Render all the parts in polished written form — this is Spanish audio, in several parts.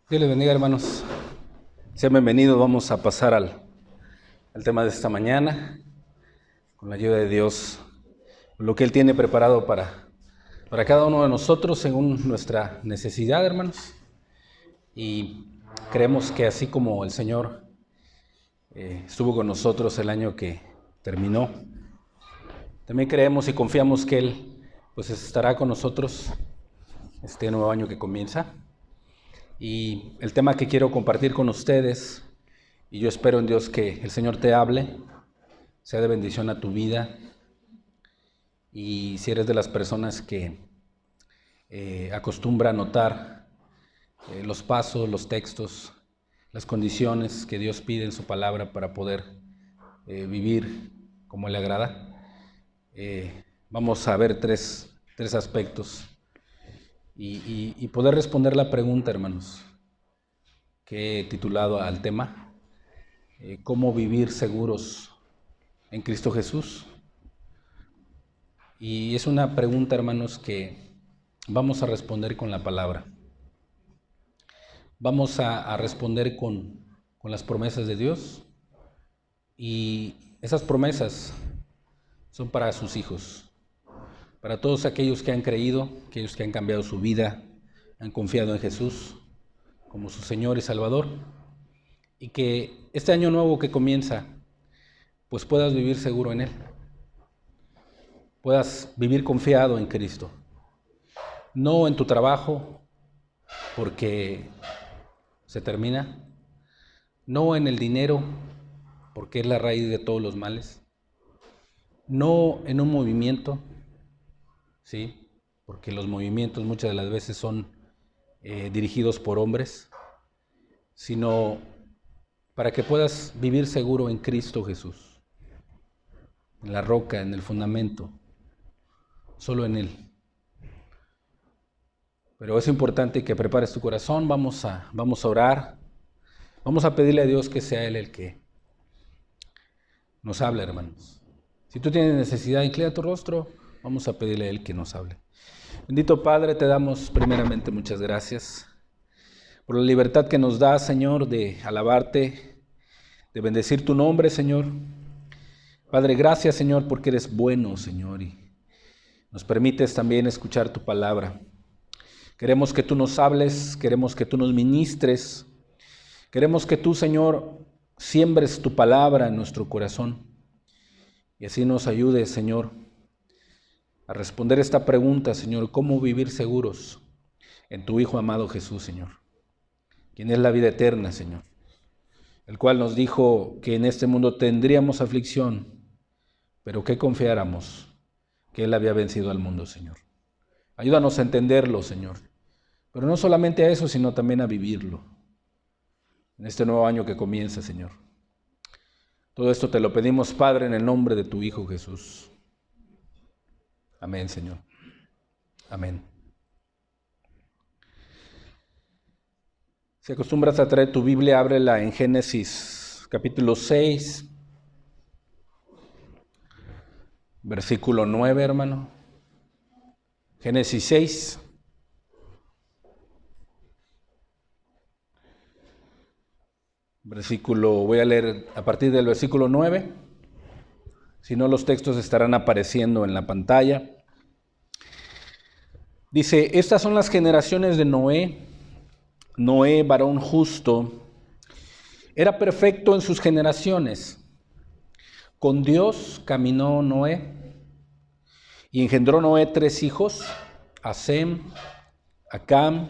Dios les bendiga, hermanos. Sean bienvenidos. Vamos a pasar al tema de esta mañana, con la ayuda de Dios, lo que Él tiene preparado para cada uno de nosotros según nuestra necesidad, hermanos. Y creemos que así como el Señor estuvo con nosotros el año que terminó, también creemos y confiamos que Él pues estará con nosotros este nuevo año que comienza. Y el tema que quiero compartir con ustedes, y yo espero en Dios que el Señor te hable, sea de bendición a tu vida. Y si eres de las personas que acostumbra a anotar los pasos, los textos, las condiciones que Dios pide en su palabra para poder vivir como le agrada, vamos a ver tres aspectos. Y poder responder la pregunta, hermanos, que he titulado al tema, ¿cómo vivir seguros en Cristo Jesús? Y es una pregunta, hermanos, que vamos a responder con la palabra. Vamos a responder con las promesas de Dios, y esas promesas son para sus hijos. Para todos aquellos que han creído, aquellos que han cambiado su vida, han confiado en Jesús como su Señor y Salvador, y que este año nuevo que comienza, pues puedas vivir seguro en Él, puedas vivir confiado en Cristo, no en tu trabajo, porque se termina, no en el dinero, porque es la raíz de todos los males, no en un movimiento, ¿sí? Porque los movimientos muchas de las veces son dirigidos por hombres, sino para que puedas vivir seguro en Cristo Jesús, en la roca, en el fundamento, solo en Él. Pero es importante que prepares tu corazón. Vamos a orar, vamos a pedirle a Dios que sea Él el que nos hable, hermanos. Si tú tienes necesidad, inclina tu rostro, vamos a pedirle a Él que nos hable. Bendito Padre, te damos primeramente muchas gracias por la libertad que nos da, Señor, de alabarte, de bendecir tu nombre, Señor. Padre, gracias, Señor, porque eres bueno, Señor, y nos permites también escuchar tu palabra. Queremos que tú nos hables, queremos que tú nos ministres, queremos que tú, Señor, siembres tu palabra en nuestro corazón, y así nos ayudes, Señor, a responder esta pregunta, Señor: ¿cómo vivir seguros en tu Hijo amado Jesús, Señor? Quien es la vida eterna, Señor, el cual nos dijo que en este mundo tendríamos aflicción, pero que confiáramos que Él había vencido al mundo, Señor. Ayúdanos a entenderlo, Señor, pero no solamente a eso, sino también a vivirlo en este nuevo año que comienza, Señor. Todo esto te lo pedimos, Padre, en el nombre de tu Hijo Jesús. Amén, Señor. Amén. Si acostumbras a traer tu Biblia, ábrela en Génesis capítulo 6, versículo 9, hermano. Génesis 6. Voy a leer a partir del versículo 9. Si no, los textos estarán apareciendo en la pantalla. Dice: estas son las generaciones de Noé. Noé, varón justo, era perfecto en sus generaciones. Con Dios caminó Noé, y engendró Noé 3 hijos, a Sem, a Cam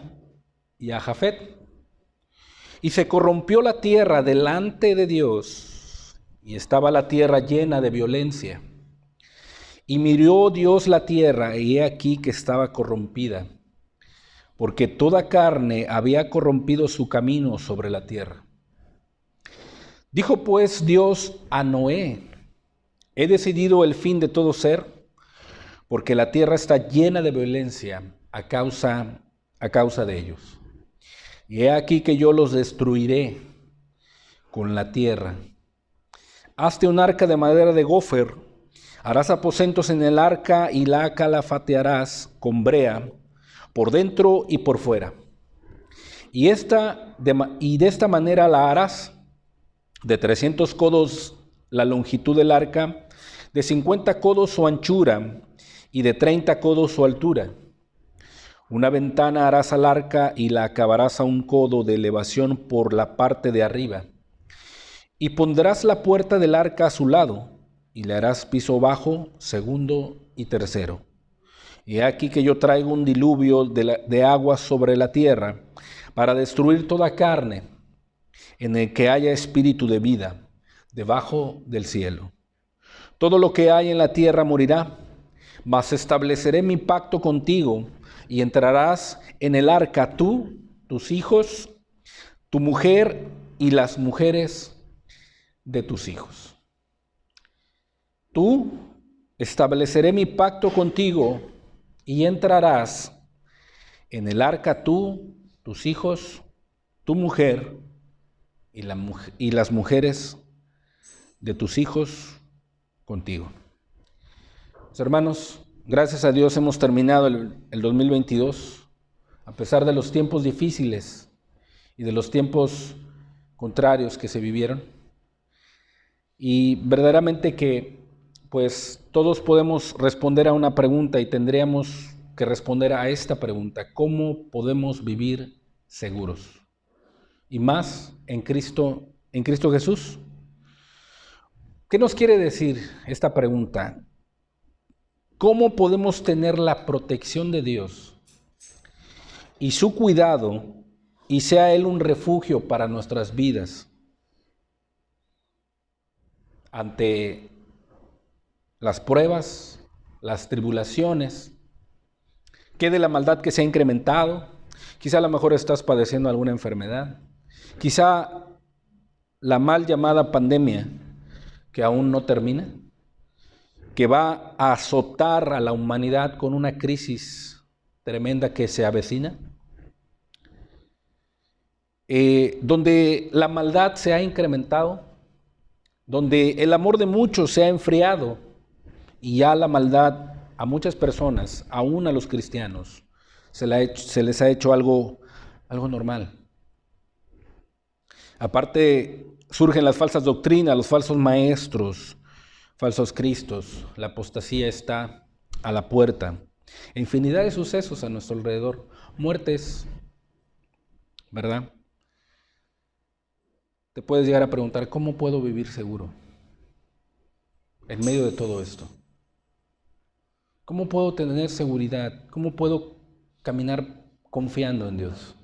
y a Jafet. Y se corrompió la tierra delante de Dios, y estaba la tierra llena de violencia. Y miró Dios la tierra, y he aquí que estaba corrompida, porque toda carne había corrompido su camino sobre la tierra. Dijo pues Dios a Noé: he decidido el fin de todo ser, porque la tierra está llena de violencia a causa de ellos. Y he aquí que yo los destruiré con la tierra. Hazte un arca de madera de gofer, harás aposentos en el arca y la calafatearás con brea por dentro y por fuera. Y de esta manera la harás, de 300 codos la longitud del arca, de 50 codos su anchura y de 30 codos su altura. Una ventana harás al arca y la acabarás a 1 codo de elevación por la parte de arriba. Y pondrás la puerta del arca a su lado, y le harás piso bajo, segundo y tercero. Y he aquí que yo traigo un diluvio de agua sobre la tierra, para destruir toda carne, en el que haya espíritu de vida, debajo del cielo. Todo lo que hay en la tierra morirá, mas estableceré mi pacto contigo, y entrarás en el arca tú, tus hijos, tu mujer y las mujeres de tus hijos. Tú, estableceré mi pacto contigo, y entrarás en el arca tú, tus hijos, tu mujer y las mujeres de tus hijos contigo. Mis hermanos, gracias a Dios hemos terminado el 2022, a pesar de los tiempos difíciles y de los tiempos contrarios que se vivieron. Y verdaderamente que pues todos podemos responder a una pregunta y tendríamos que responder a esta pregunta: ¿cómo podemos vivir seguros? Y más en Cristo Jesús. ¿Qué nos quiere decir esta pregunta? ¿Cómo podemos tener la protección de Dios y su cuidado y sea Él un refugio para nuestras vidas ante las pruebas, las tribulaciones? ¿Qué de la maldad que se ha incrementado? Quizá a lo mejor estás padeciendo alguna enfermedad. Quizá la mal llamada pandemia que aún no termina, que va a azotar a la humanidad con una crisis tremenda que se avecina, donde la maldad se ha incrementado, donde el amor de muchos se ha enfriado y ya la maldad a muchas personas, aún a los cristianos, se les ha hecho algo normal. Aparte, surgen las falsas doctrinas, los falsos maestros, falsos cristos, la apostasía está a la puerta. Infinidad de sucesos a nuestro alrededor, muertes, ¿verdad? Te puedes llegar a preguntar, ¿cómo puedo vivir seguro en medio de todo esto? ¿Cómo puedo tener seguridad? ¿Cómo puedo caminar confiando en Dios?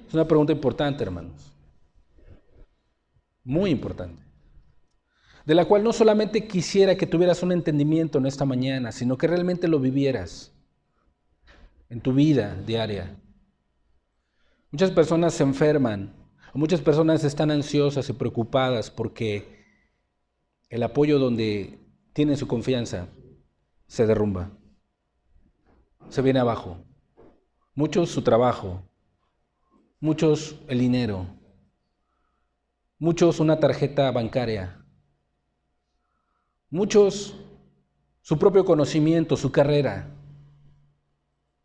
Es una pregunta importante, hermanos. Muy importante. De la cual no solamente quisiera que tuvieras un entendimiento en esta mañana, sino que realmente lo vivieras en tu vida diaria. Muchas personas se enferman, o muchas personas están ansiosas y preocupadas porque el apoyo donde tienen su confianza se derrumba, se viene abajo. Muchos su trabajo, muchos el dinero, muchos una tarjeta bancaria, muchos su propio conocimiento, su carrera.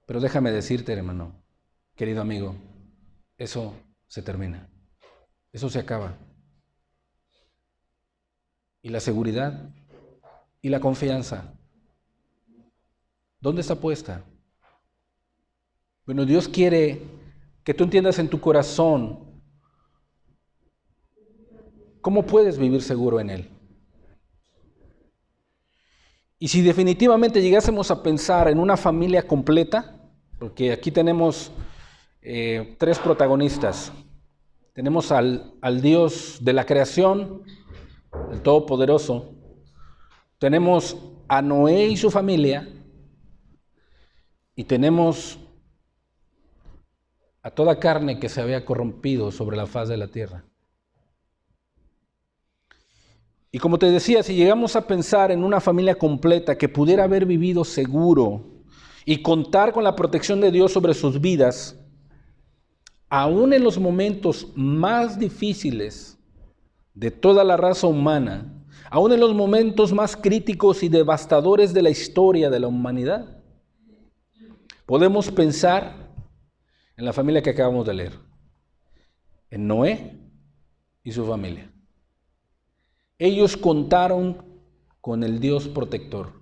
Pero déjame decirte, hermano, querido amigo, eso se termina, eso se acaba. Y la seguridad y la confianza, ¿dónde está puesta? Bueno, Dios quiere que tú entiendas en tu corazón cómo puedes vivir seguro en Él. Y si definitivamente llegásemos a pensar en una familia completa, porque aquí tenemos 3 protagonistas. Tenemos al Dios de la creación, el Todopoderoso. Tenemos a Noé y su familia. Y tenemos a toda carne que se había corrompido sobre la faz de la tierra. Y como te decía, si llegamos a pensar en una familia completa que pudiera haber vivido seguro y contar con la protección de Dios sobre sus vidas, aún en los momentos más difíciles de toda la raza humana, aún en los momentos más críticos y devastadores de la historia de la humanidad, podemos pensar en la familia que acabamos de leer, en Noé y su familia. Ellos contaron con el Dios protector,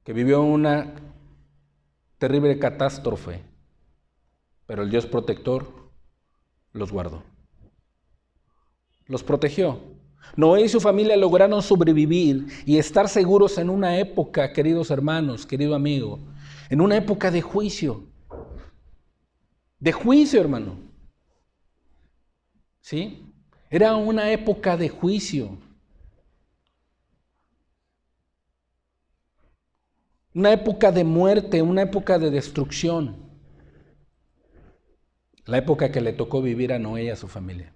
que vivió una terrible catástrofe, pero el Dios protector los guardó, los protegió. Noé y su familia lograron sobrevivir y estar seguros en una época, queridos hermanos, querido amigo, en una época de juicio. De juicio, hermano. ¿Sí? Era una época de juicio. Una época de muerte, una época de destrucción. La época que le tocó vivir a Noé y a su familia.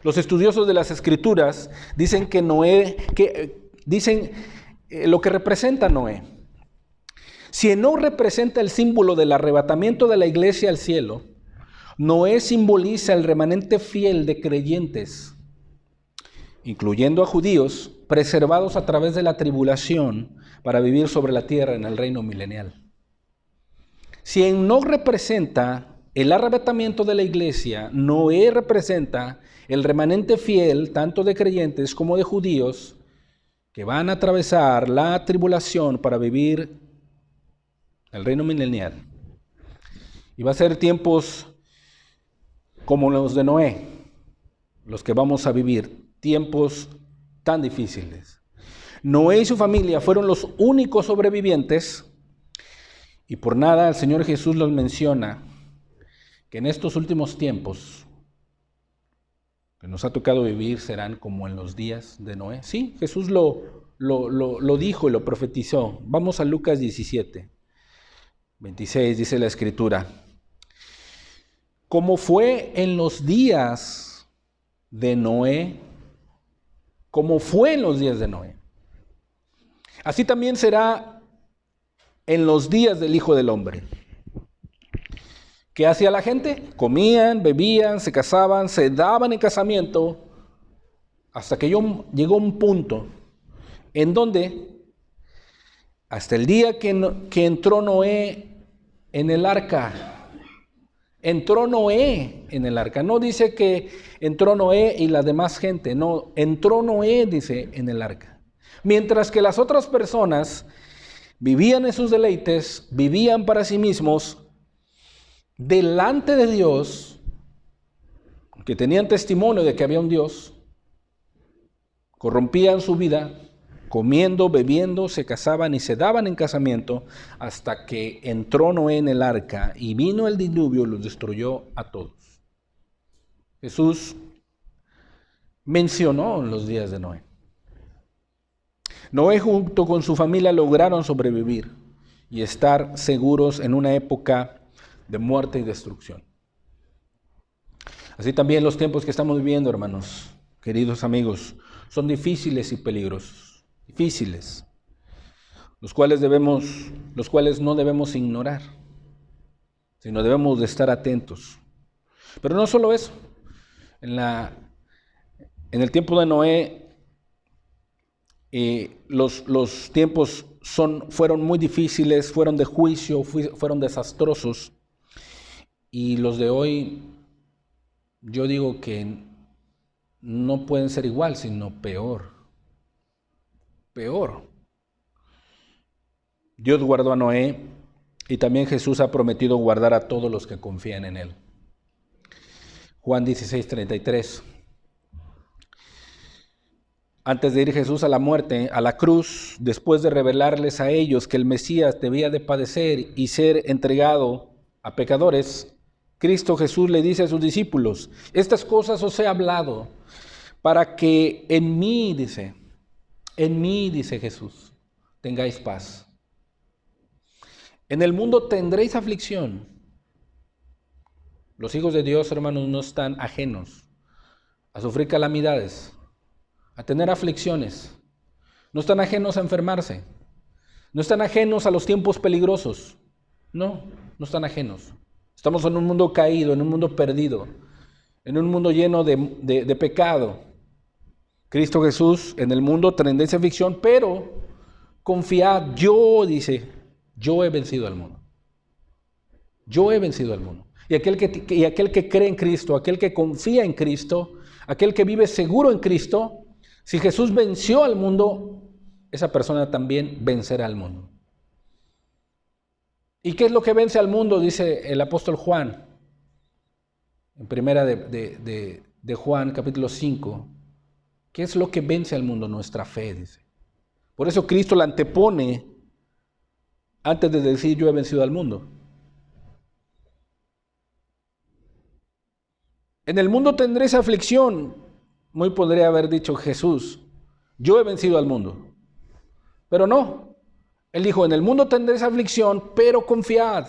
Los estudiosos de las Escrituras dicen que Noé, dicen lo que representa Noé. Si no representa el símbolo del arrebatamiento de la iglesia al cielo, Noé simboliza el remanente fiel de creyentes, incluyendo a judíos, preservados a través de la tribulación para vivir sobre la tierra en el reino milenial. Si no representa el arrebatamiento de la iglesia, Noé representa el remanente fiel tanto de creyentes como de judíos que van a atravesar la tribulación para vivir el reino milenial. Y va a ser tiempos como los de Noé, los que vamos a vivir, tiempos tan difíciles. Noé y su familia fueron los únicos sobrevivientes y por nada el Señor Jesús los menciona que en estos últimos tiempos que nos ha tocado vivir serán como en los días de Noé. Sí, Jesús lo dijo y lo profetizó. Vamos a Lucas 17, 26, dice la Escritura. Como fue en los días de Noé, como fue en los días de Noé, así también será en los días del Hijo del Hombre. ¿Qué hacía la gente? Comían, bebían, se casaban, se daban en casamiento, hasta que llegó un punto en donde, hasta el día que entró Noé en el arca, entró Noé en el arca. No dice que entró Noé y la demás gente, no, entró Noé, dice, en el arca. Mientras que las otras personas vivían en sus deleites, vivían para sí mismos, delante de Dios, que tenían testimonio de que había un Dios, corrompían su vida, comiendo, bebiendo, se casaban y se daban en casamiento, hasta que entró Noé en el arca y vino el diluvio y los destruyó a todos. Jesús mencionó los días de Noé. Noé junto con su familia lograron sobrevivir y estar seguros en una época de muerte y destrucción. Así también los tiempos que estamos viviendo, hermanos, queridos amigos, son difíciles y peligrosos. Difíciles, los cuales no debemos ignorar, sino debemos de estar atentos. Pero no solo eso, en el tiempo de Noé, los tiempos fueron muy difíciles, fueron de juicio, fueron desastrosos, y los de hoy, yo digo que no pueden ser igual, sino peor. Peor. Dios guardó a Noé y también Jesús ha prometido guardar a todos los que confían en Él. Juan 16:33. Antes de ir Jesús a la muerte, a la cruz, después de revelarles a ellos que el Mesías debía de padecer y ser entregado a pecadores, Cristo Jesús le dice a sus discípulos: estas cosas os he hablado para que en mí, dice Jesús, tengáis paz. En el mundo tendréis aflicción. Los hijos de Dios, hermanos, no están ajenos a sufrir calamidades, a tener aflicciones. No están ajenos a enfermarse. No están ajenos a los tiempos peligrosos. No están ajenos. Estamos en un mundo caído, en un mundo perdido, en un mundo lleno de pecado. Cristo Jesús en el mundo tendréis aflicción, pero confiad, dice, yo he vencido al mundo. Yo he vencido al mundo. Y aquel que cree en Cristo, aquel que confía en Cristo, aquel que vive seguro en Cristo, si Jesús venció al mundo, esa persona también vencerá al mundo. ¿Y qué es lo que vence al mundo? Dice el apóstol Juan, en primera de Juan, capítulo 5. ¿Qué es lo que vence al mundo? Nuestra fe, dice. Por eso Cristo la antepone antes de decir yo he vencido al mundo. En el mundo tendréis aflicción. Muy podría haber dicho Jesús, yo he vencido al mundo. Pero no. Él dijo, en el mundo tendréis aflicción, pero confiad,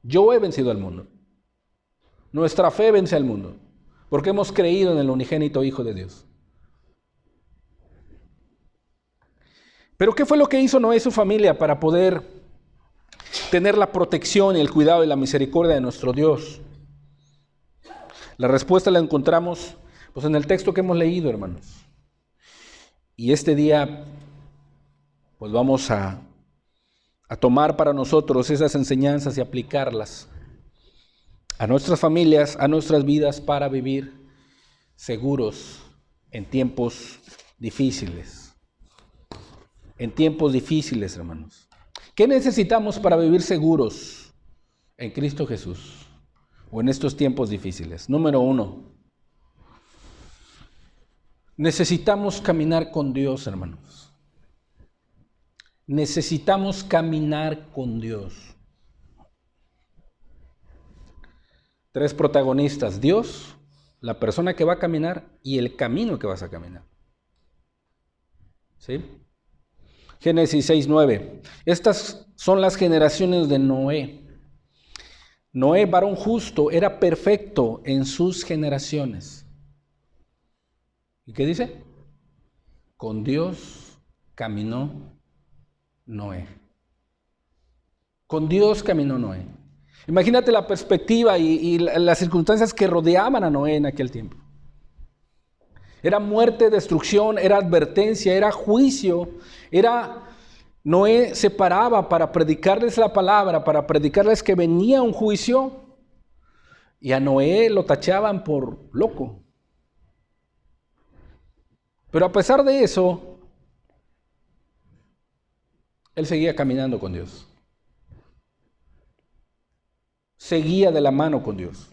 yo he vencido al mundo. Nuestra fe vence al mundo, porque hemos creído en el unigénito Hijo de Dios. Pero ¿qué fue lo que hizo Noé y su familia para poder tener la protección y el cuidado y la misericordia de nuestro Dios? La respuesta la encontramos pues, en el texto que hemos leído, hermanos. Y este día pues vamos a tomar para nosotros esas enseñanzas y aplicarlas a nuestras familias, a nuestras vidas, para vivir seguros en tiempos difíciles. En tiempos difíciles, hermanos. ¿Qué necesitamos para vivir seguros en Cristo Jesús o en estos tiempos difíciles? Número 1. Necesitamos caminar con Dios, hermanos. Necesitamos caminar con Dios. 3 protagonistas: Dios, la persona que va a caminar y el camino que vas a caminar. ¿Sí? Génesis 6:9. Estas son las generaciones de Noé. Noé, varón justo, era perfecto en sus generaciones. ¿Y qué dice? Con Dios caminó Noé. Con Dios caminó Noé. Imagínate la perspectiva y las circunstancias que rodeaban a Noé en aquel tiempo. Era muerte, destrucción, era advertencia, era juicio, Noé se paraba para predicarles la palabra, para predicarles que venía un juicio, y a Noé lo tachaban por loco. Pero a pesar de eso, él seguía caminando con Dios. Seguía de la mano con Dios.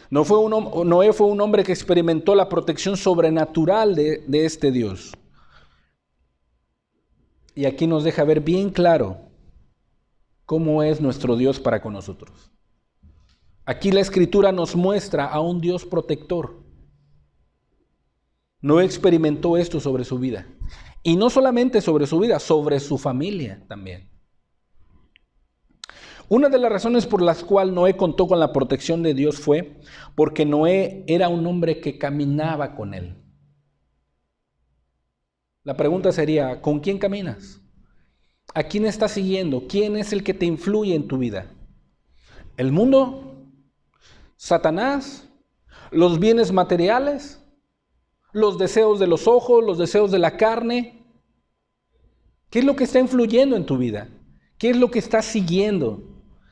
Noé fue un hombre que experimentó la protección sobrenatural de este Dios. Y aquí nos deja ver bien claro cómo es nuestro Dios para con nosotros. Aquí la Escritura nos muestra a un Dios protector. Noé experimentó esto sobre su vida. Y no solamente sobre su vida, sobre su familia también. Una de las razones por las cuales Noé contó con la protección de Dios fue porque Noé era un hombre que caminaba con él. La pregunta sería, ¿con quién caminas? ¿A quién estás siguiendo? ¿Quién es el que te influye en tu vida? ¿El mundo? ¿Satanás? ¿Los bienes materiales? ¿Los deseos de los ojos? ¿Los deseos de la carne? ¿Qué es lo que está influyendo en tu vida? ¿Qué es lo que estás siguiendo?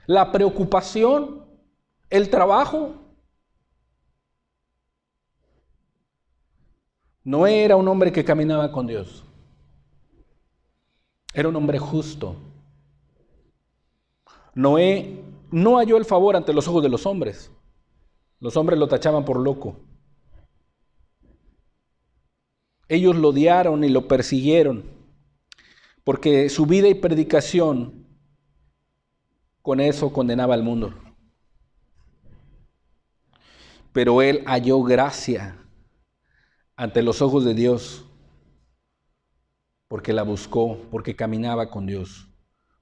¿La preocupación? ¿El trabajo? Noé era un hombre que caminaba con Dios. Era un hombre justo. Noé no halló el favor ante los ojos de los hombres. Los hombres lo tachaban por loco. Ellos lo odiaron y lo persiguieron, porque su vida y predicación con eso condenaba al mundo. Pero él halló gracia ante los ojos de Dios, porque la buscó, porque caminaba con Dios,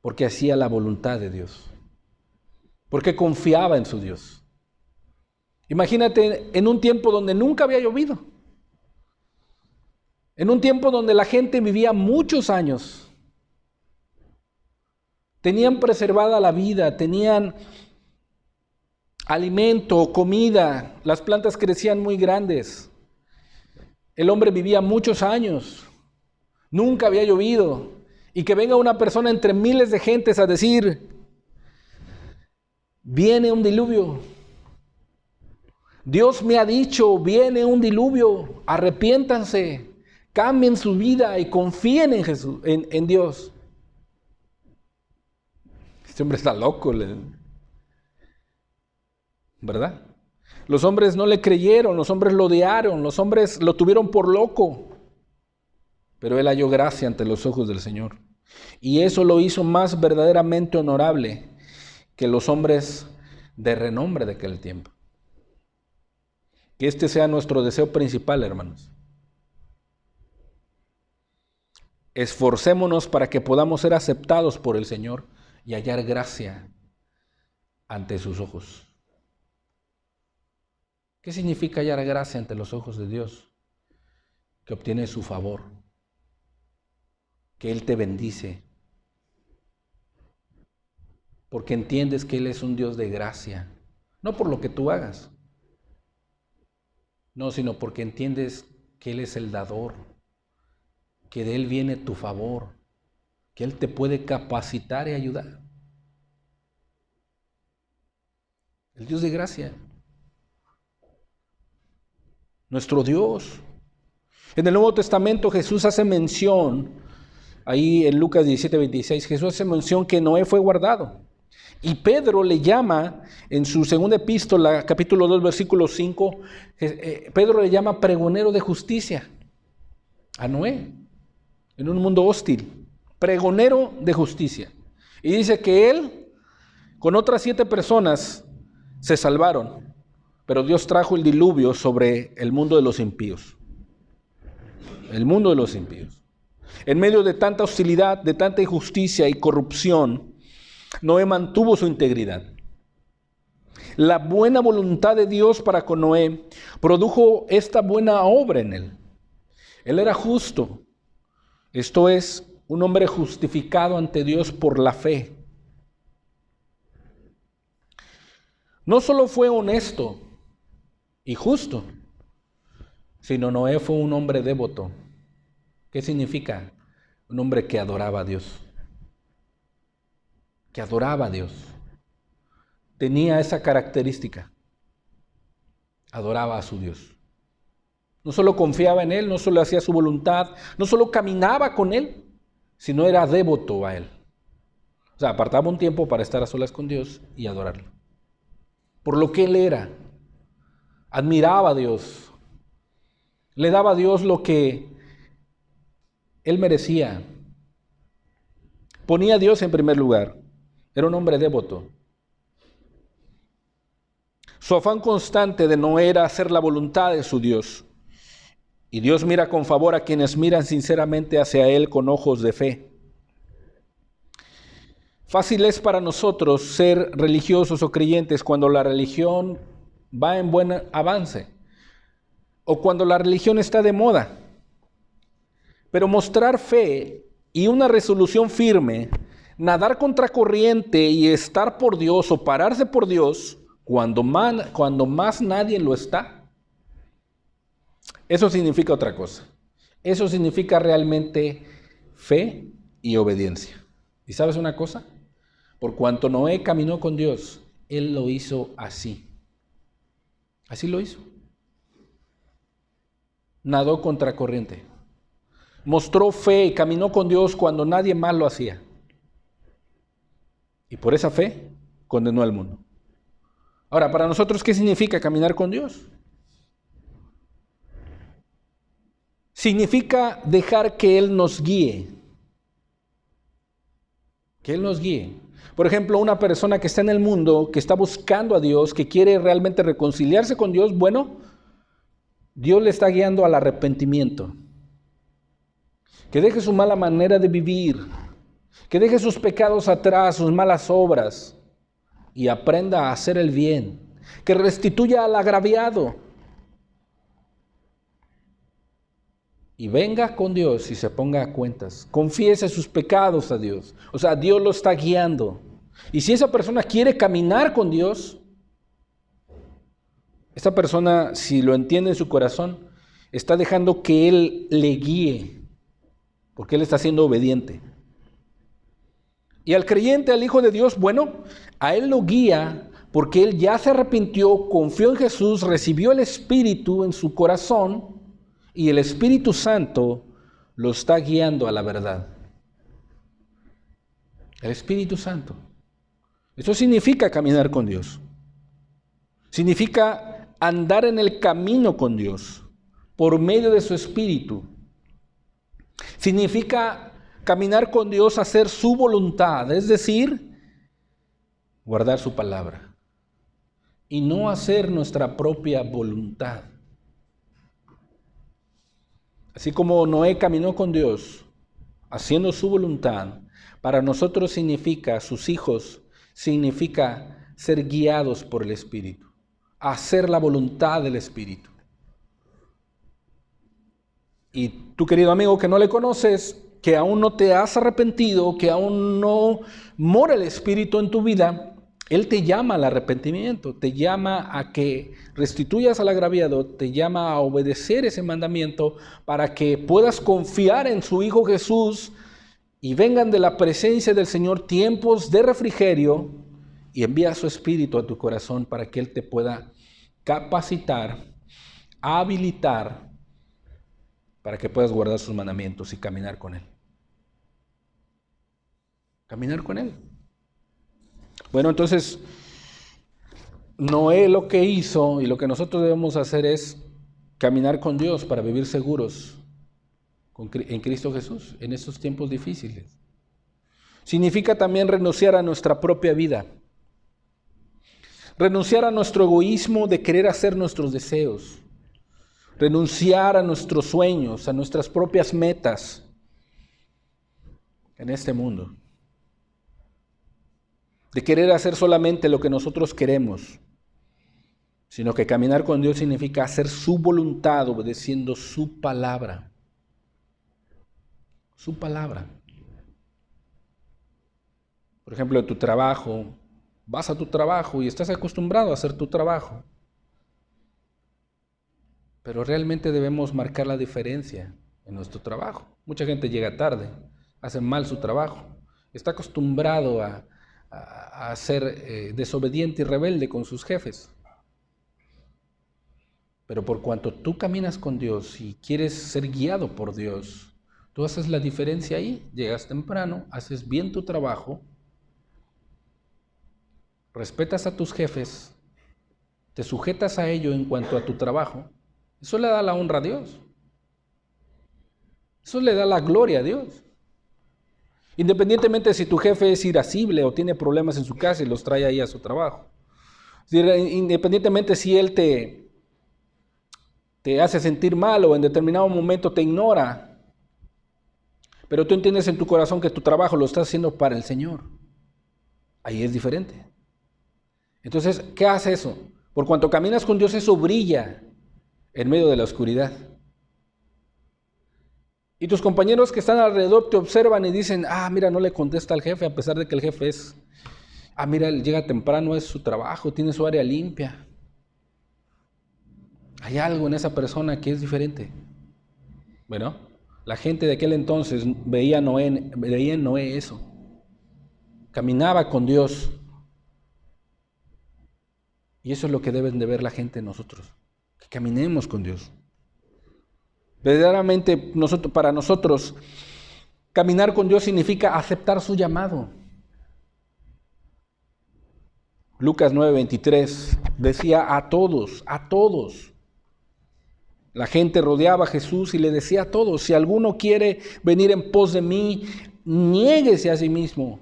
porque hacía la voluntad de Dios, porque confiaba en su Dios. Imagínate en un tiempo donde nunca había llovido, en un tiempo donde la gente vivía muchos años, tenían preservada la vida, tenían alimento, comida, las plantas crecían muy grandes, el hombre vivía muchos años, Nunca había llovido. Y que venga una persona entre miles de gentes a decir, viene un diluvio. Dios me ha dicho, viene un diluvio. Arrepiéntanse, cambien su vida y confíen en Jesús, en Dios. Este hombre está loco, ¿verdad? Los hombres no le creyeron, los hombres lo odiaron, los hombres lo tuvieron por loco. Pero él halló gracia ante los ojos del Señor. Y eso lo hizo más verdaderamente honorable que los hombres de renombre de aquel tiempo. Que este sea nuestro deseo principal, hermanos. Esforcémonos para que podamos ser aceptados por el Señor y hallar gracia ante sus ojos. ¿Qué significa hallar gracia ante los ojos de Dios? Que obtienes su favor, que Él te bendice, porque entiendes que Él es un Dios de gracia, no por lo que tú hagas, no, sino porque entiendes que Él es el dador, que de Él viene tu favor, que Él te puede capacitar y ayudar. El Dios de gracia. Nuestro Dios. En el Nuevo Testamento Jesús hace mención, ahí en Lucas 17:26, Jesús hace mención que Noé fue guardado. Y Pedro le llama, en su segunda epístola, capítulo 2, versículo 5, Pedro le llama pregonero de justicia a Noé, en un mundo hostil, pregonero de justicia. Y dice que él, con otras 7 personas, se salvaron, pero Dios trajo el diluvio sobre el mundo de los impíos. El mundo de los impíos. En medio de tanta hostilidad, de tanta injusticia y corrupción, Noé mantuvo su integridad. La buena voluntad de Dios para con Noé produjo esta buena obra en él. Él era justo, esto es, un hombre justificado ante Dios por la fe. No solo fue honesto y justo, sino Noé fue un hombre devoto. ¿Qué significa? Un hombre que adoraba a Dios. Que adoraba a Dios. Tenía esa característica. Adoraba a su Dios. No solo confiaba en Él, no solo hacía su voluntad, no solo caminaba con Él, sino era devoto a Él. O sea, apartaba un tiempo para estar a solas con Dios y adorarlo. Por lo que Él era. Admiraba a Dios. Le daba a Dios lo que Él merecía. Ponía a Dios en primer lugar. Era un hombre devoto. Su afán constante de Noé era hacer la voluntad de su Dios. Y Dios mira con favor a quienes miran sinceramente hacia Él con ojos de fe. Fácil es para nosotros ser religiosos o creyentes cuando la religión va en buen avance o cuando la religión está de moda. Pero mostrar fe y una resolución firme, nadar contracorriente y estar por Dios o pararse por Dios cuando más nadie lo está, eso significa otra cosa. Eso significa realmente fe y obediencia. ¿Y sabes una cosa? Por cuanto Noé caminó con Dios, él lo hizo así. Así lo hizo. Nadó contracorriente. Mostró fe y caminó con Dios cuando nadie más lo hacía. Y por esa fe condenó al mundo. Ahora, para nosotros, ¿qué significa caminar con Dios? Significa dejar que Él nos guíe. Que Él nos guíe. Por ejemplo, una persona que está en el mundo, que está buscando a Dios, que quiere realmente reconciliarse con Dios, bueno, Dios le está guiando al arrepentimiento. Que deje su mala manera de vivir, que deje sus pecados atrás, sus malas obras, y aprenda a hacer el bien, que restituya al agraviado, y venga con Dios y se ponga a cuentas, confiese sus pecados a Dios, o sea, Dios lo está guiando, y si esa persona quiere caminar con Dios, esa persona, si lo entiende en su corazón, está dejando que Él le guíe, porque él está siendo obediente. Y al creyente, al Hijo de Dios, bueno, a él lo guía porque él ya se arrepintió, confió en Jesús, recibió el Espíritu en su corazón y el Espíritu Santo lo está guiando a la verdad. El Espíritu Santo. Eso significa caminar con Dios. Significa andar en el camino con Dios por medio de su Espíritu. Significa caminar con Dios, hacer su voluntad, es decir, guardar su palabra y no hacer nuestra propia voluntad. Así como Noé caminó con Dios, haciendo su voluntad, para nosotros significa, sus hijos, significa ser guiados por el Espíritu, hacer la voluntad del Espíritu. Y tú, querido amigo, que no le conoces, que aún no te has arrepentido, que aún no mora el Espíritu en tu vida, Él te llama al arrepentimiento, te llama a que restituyas al agraviado, te llama a obedecer ese mandamiento para que puedas confiar en su Hijo Jesús y vengan de la presencia del Señor tiempos de refrigerio y envía su Espíritu a tu corazón para que Él te pueda capacitar, habilitar, para que puedas guardar sus mandamientos y caminar con Él. Caminar con Él. Bueno, entonces, Noé lo que hizo y lo que nosotros debemos hacer es caminar con Dios para vivir seguros en Cristo Jesús en estos tiempos difíciles. Significa también renunciar a nuestra propia vida. Renunciar a nuestro egoísmo de querer hacer nuestros deseos. Renunciar a nuestros sueños, a nuestras propias metas en este mundo. De querer hacer solamente lo que nosotros queremos, sino que caminar con Dios significa hacer su voluntad obedeciendo su palabra. Su palabra. Por ejemplo, en tu trabajo, vas a tu trabajo y estás acostumbrado a hacer tu trabajo. Pero realmente debemos marcar la diferencia en nuestro trabajo. Mucha gente llega tarde, hace mal su trabajo, está acostumbrado a ser desobediente y rebelde con sus jefes. Pero por cuanto tú caminas con Dios y quieres ser guiado por Dios, tú haces la diferencia ahí, llegas temprano, haces bien tu trabajo, respetas a tus jefes, te sujetas a ello en cuanto a tu trabajo. Eso le da la honra a Dios. Eso le da la gloria a Dios. Independientemente de si tu jefe es irascible o tiene problemas en su casa y los trae ahí a su trabajo. Independientemente si él te hace sentir mal o en determinado momento te ignora. Pero tú entiendes en tu corazón que tu trabajo lo estás haciendo para el Señor. Ahí es diferente. Entonces, ¿qué hace eso? Por cuanto caminas con Dios, eso brilla en medio de la oscuridad. Y tus compañeros que están alrededor te observan y dicen, mira, no le contesta al jefe, a pesar de que el jefe mira, él llega temprano, es su trabajo, tiene su área limpia. Hay algo en esa persona que es diferente. Bueno, la gente de aquel entonces veía en Noé eso. Caminaba con Dios. Y eso es lo que deben de ver la gente en nosotros. Que caminemos con Dios. Verdaderamente para nosotros, caminar con Dios significa aceptar su llamado. Lucas 9:23 decía a todos. La gente rodeaba a Jesús y le decía a todos, si alguno quiere venir en pos de mí, niéguese a sí mismo.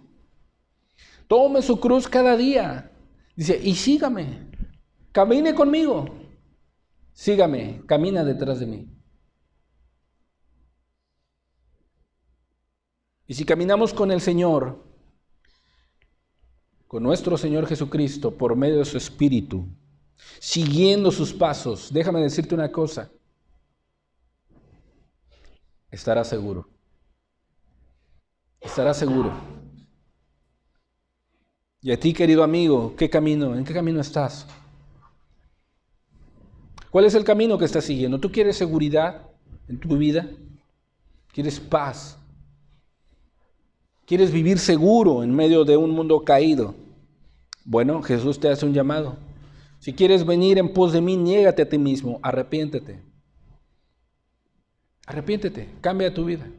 Tome su cruz cada día. Dice, y sígame. Camine conmigo. Sígame, camina detrás de mí. Y si caminamos con el Señor, con nuestro Señor Jesucristo, por medio de su Espíritu, siguiendo sus pasos, déjame decirte una cosa, estarás seguro. Estarás seguro. Y a ti, querido amigo, ¿en qué camino estás? ¿Cuál es el camino que estás siguiendo? ¿Tú quieres seguridad en tu vida? ¿Quieres paz? ¿Quieres vivir seguro en medio de un mundo caído? Bueno, Jesús te hace un llamado. Si quieres venir en pos de mí, niégate a ti mismo, arrepiéntete. Arrepiéntete, cambia tu vida.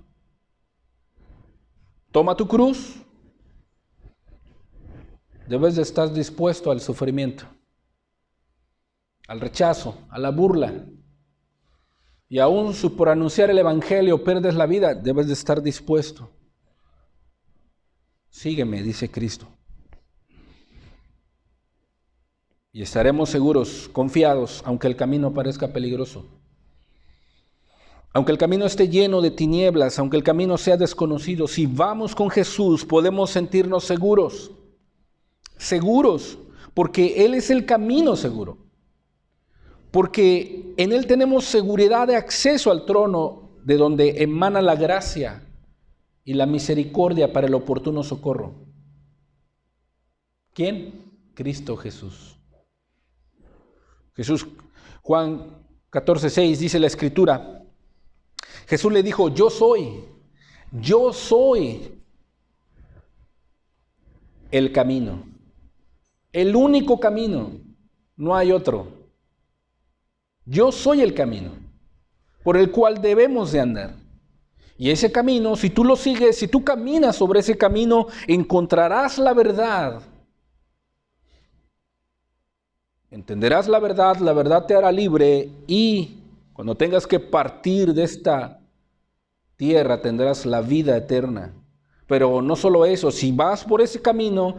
Toma tu cruz. Debes de estar dispuesto al sufrimiento, al rechazo, a la burla. Y aún si por anunciar el Evangelio pierdes la vida, debes de estar dispuesto. Sígueme, dice Cristo. Y estaremos seguros, confiados, aunque el camino parezca peligroso. Aunque el camino esté lleno de tinieblas, aunque el camino sea desconocido, si vamos con Jesús podemos sentirnos seguros. Seguros, porque Él es el camino seguro. Porque en Él tenemos seguridad de acceso al trono de donde emana la gracia y la misericordia para el oportuno socorro. ¿Quién? Cristo Jesús. Jesús, Juan 14:6 dice la Escritura. Jesús le dijo, yo soy el camino, el único camino, no hay otro. Yo soy el camino por el cual debemos de andar. Y ese camino, si tú lo sigues, si tú caminas sobre ese camino, encontrarás la verdad. Entenderás la verdad te hará libre y cuando tengas que partir de esta tierra tendrás la vida eterna. Pero no solo eso, si vas por ese camino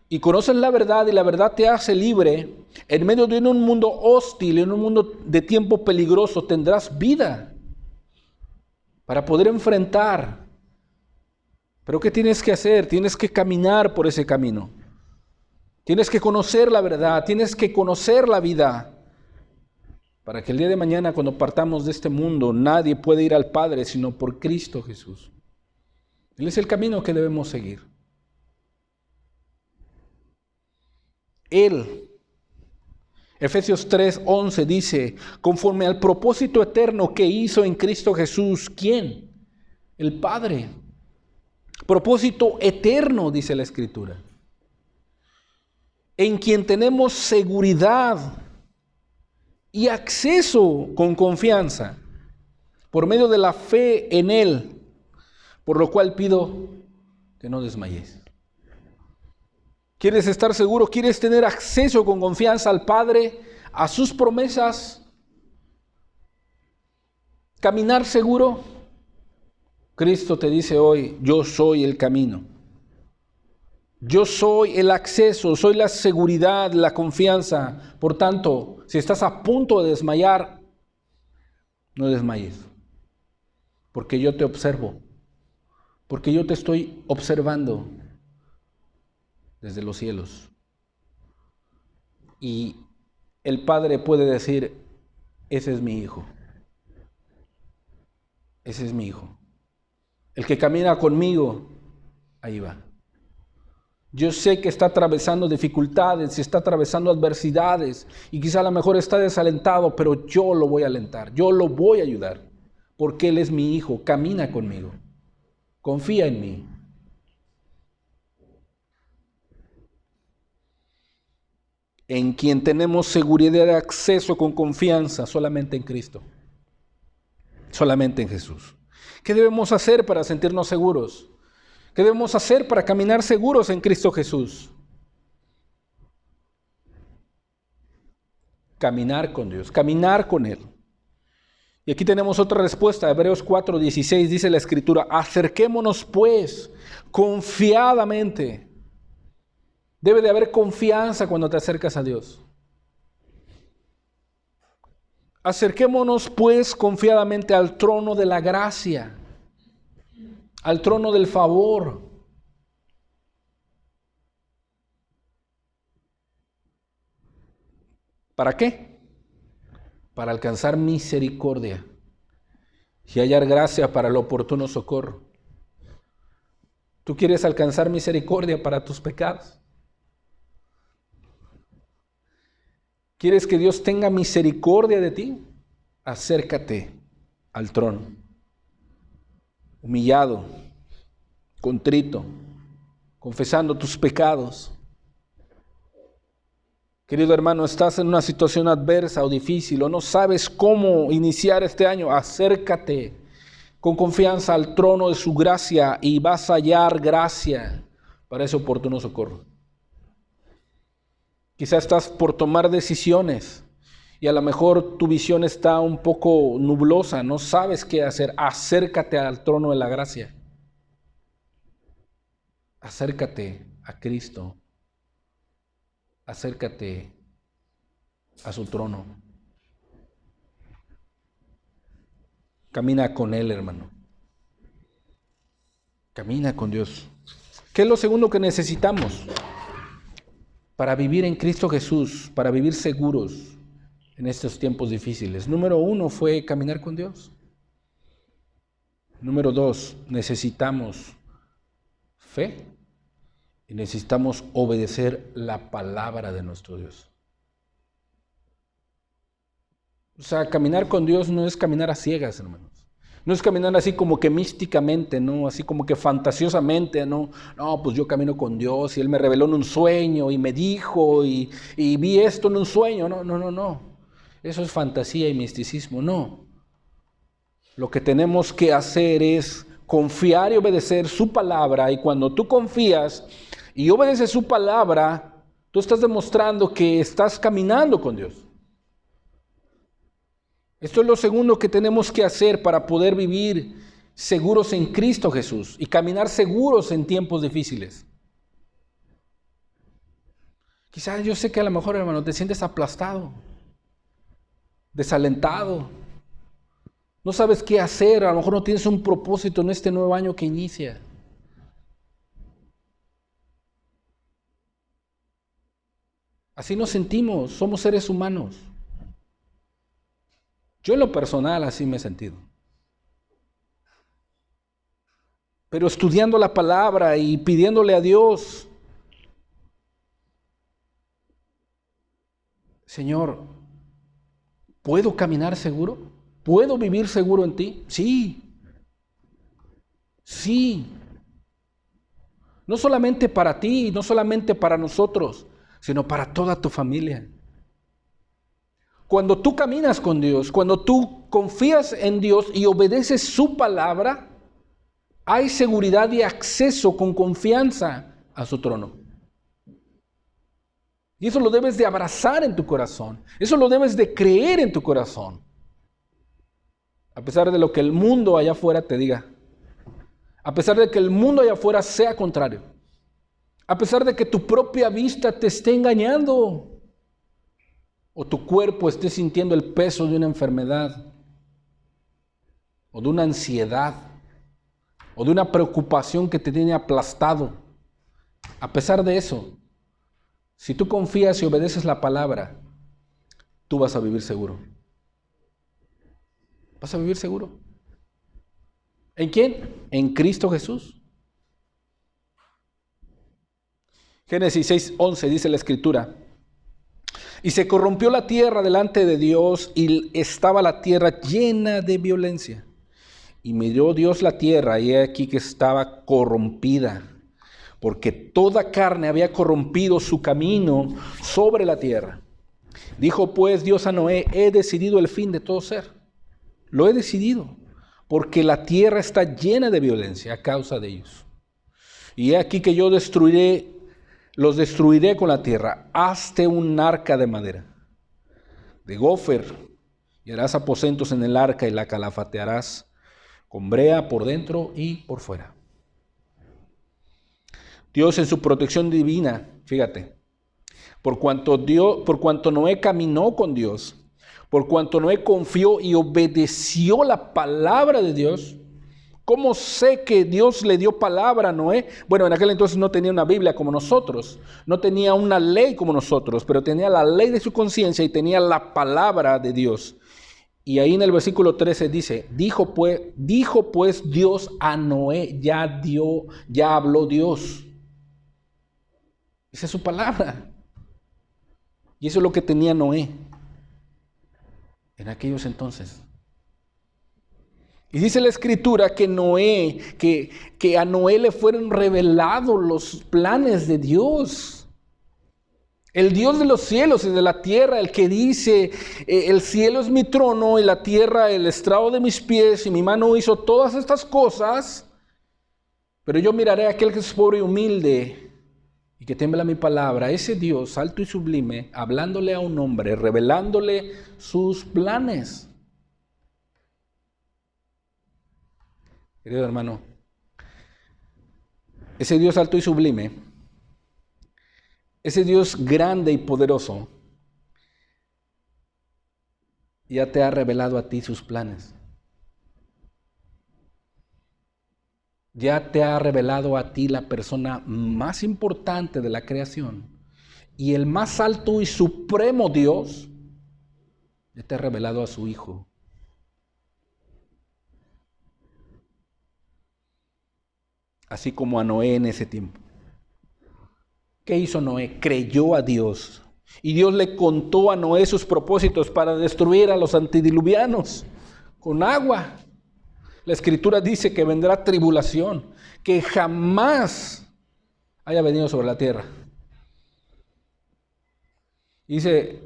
y conoces la verdad y la verdad te hace libre, en medio de un mundo hostil, en un mundo de tiempo peligroso, tendrás vida para poder enfrentar. Pero ¿qué tienes que hacer? Tienes que caminar por ese camino. Tienes que conocer la verdad, tienes que conocer la vida, para que el día de mañana cuando partamos de este mundo, nadie puede ir al Padre sino por Cristo Jesús. Él es el camino que debemos seguir. Él, Efesios 3:11 dice, conforme al propósito eterno que hizo en Cristo Jesús, ¿quién? El Padre. Propósito eterno, dice la Escritura. En quien tenemos seguridad y acceso con confianza por medio de la fe en Él, por lo cual pido que no desmayes. ¿Quieres estar seguro? ¿Quieres tener acceso con confianza al Padre, a sus promesas? ¿Caminar seguro? Cristo te dice hoy, yo soy el camino. Yo soy el acceso, soy la seguridad, la confianza. Por tanto, si estás a punto de desmayar, no desmayes. Porque yo te observo. Porque yo te estoy observando desde los cielos. Y el Padre puede decir, ese es mi hijo. Ese es mi hijo. El que camina conmigo, ahí va. Yo sé que está atravesando dificultades, está atravesando adversidades y quizá a lo mejor está desalentado, pero yo lo voy a alentar, yo lo voy a ayudar, porque Él es mi hijo, camina conmigo, confía en mí. En quien tenemos seguridad de acceso con confianza, solamente en Cristo, solamente en Jesús. ¿Qué debemos hacer para sentirnos seguros? ¿Qué debemos hacer para caminar seguros en Cristo Jesús? Caminar con Dios, caminar con Él. Y aquí tenemos otra respuesta. Hebreos 4:16 dice la Escritura, acerquémonos pues confiadamente. Debe de haber confianza cuando te acercas a Dios. Acerquémonos pues confiadamente al trono de la gracia, al trono del favor. ¿Para qué? Para alcanzar misericordia y hallar gracia para el oportuno socorro. ¿Tú quieres alcanzar misericordia para tus pecados? ¿Quieres que Dios tenga misericordia de ti? Acércate al trono, humillado, contrito, confesando tus pecados. Querido hermano, estás en una situación adversa o difícil o no sabes cómo iniciar este año, acércate con confianza al trono de su gracia y vas a hallar gracia para ese oportuno socorro. Quizás estás por tomar decisiones y a lo mejor tu visión está un poco nublosa, no sabes qué hacer. Acércate al trono de la gracia. Acércate a Cristo. Acércate a su trono. Camina con Él, hermano. Camina con Dios. ¿Qué es lo segundo que necesitamos para vivir en Cristo Jesús, para vivir seguros en estos tiempos difíciles? Número 1 fue caminar con Dios. Número 2, necesitamos fe y necesitamos obedecer la palabra de nuestro Dios. O sea, caminar con Dios no es caminar a ciegas, hermanos. No es caminar así como que místicamente, ¿no? Así como que fantasiosamente, ¿no? No, pues yo camino con Dios y Él me reveló en un sueño y me dijo y vi esto en un sueño. No. Eso es fantasía y misticismo, no. Lo que tenemos que hacer es confiar y obedecer su palabra, y cuando tú confías y obedeces su palabra, tú estás demostrando que estás caminando con Dios. Esto es lo segundo que tenemos que hacer para poder vivir seguros en Cristo Jesús y caminar seguros en tiempos difíciles. Quizás yo sé que a lo mejor, hermano, te sientes aplastado, desalentado. No sabes qué hacer, a lo mejor no tienes un propósito en este nuevo año que inicia. Así nos sentimos, somos seres humanos. Yo en lo personal así me he sentido. Pero estudiando la palabra y pidiéndole a Dios, Señor, ¿puedo caminar seguro? ¿Puedo vivir seguro en ti? Sí. No solamente para ti, no solamente para nosotros, sino para toda tu familia. Cuando tú caminas con Dios, cuando tú confías en Dios y obedeces su palabra, hay seguridad y acceso con confianza a su trono. Y eso lo debes de abrazar en tu corazón. Eso lo debes de creer en tu corazón. A pesar de lo que el mundo allá afuera te diga. A pesar de que el mundo allá afuera sea contrario. A pesar de que tu propia vista te esté engañando. O tu cuerpo esté sintiendo el peso de una enfermedad. O de una ansiedad. O de una preocupación que te tiene aplastado. A pesar de eso, si tú confías y obedeces la palabra, tú vas a vivir seguro. Vas a vivir seguro. ¿En quién? En Cristo Jesús. Génesis 6:11 dice la Escritura: y se corrompió la tierra delante de Dios, y estaba la tierra llena de violencia. Y miró Dios la tierra, y he aquí que estaba corrompida, porque toda carne había corrompido su camino sobre la tierra. Dijo pues Dios a Noé: he decidido el fin de todo ser. Lo he decidido, porque la tierra está llena de violencia a causa de ellos. Y he aquí que yo los destruiré con la tierra. Hazte un arca de madera, de gofer, y harás aposentos en el arca, y la calafatearás con brea por dentro y por fuera. Dios en su protección divina, fíjate, por cuanto Noé caminó con Dios, por cuanto Noé confió y obedeció la palabra de Dios. ¿Cómo sé que Dios le dio palabra a Noé? Bueno, en aquel entonces no tenía una Biblia como nosotros, no tenía una ley como nosotros, pero tenía la ley de su conciencia y tenía la palabra de Dios. Y ahí en el versículo 13 dice: dijo pues Dios a Noé, ya habló Dios. Esa es su palabra. Y eso es lo que tenía Noé en aquellos entonces. Y dice la Escritura que a Noé le fueron revelados los planes de Dios. El Dios de los cielos y de la tierra, el que dice, el cielo es mi trono y la tierra el estrado de mis pies, y mi mano hizo todas estas cosas, pero yo miraré a aquel que es pobre y humilde y que teme mi palabra. Ese Dios alto y sublime, hablándole a un hombre, revelándole sus planes. Querido hermano, ese Dios alto y sublime, ese Dios grande y poderoso, ya te ha revelado a ti sus planes. Ya te ha revelado a ti la persona más importante de la creación. Y el más alto y supremo Dios, ya te ha revelado a su Hijo. Así como a Noé en ese tiempo. ¿Qué hizo Noé? Creyó a Dios. Y Dios le contó a Noé sus propósitos para destruir a los antediluvianos con agua. La Escritura dice que vendrá tribulación, que jamás haya venido sobre la tierra. Dice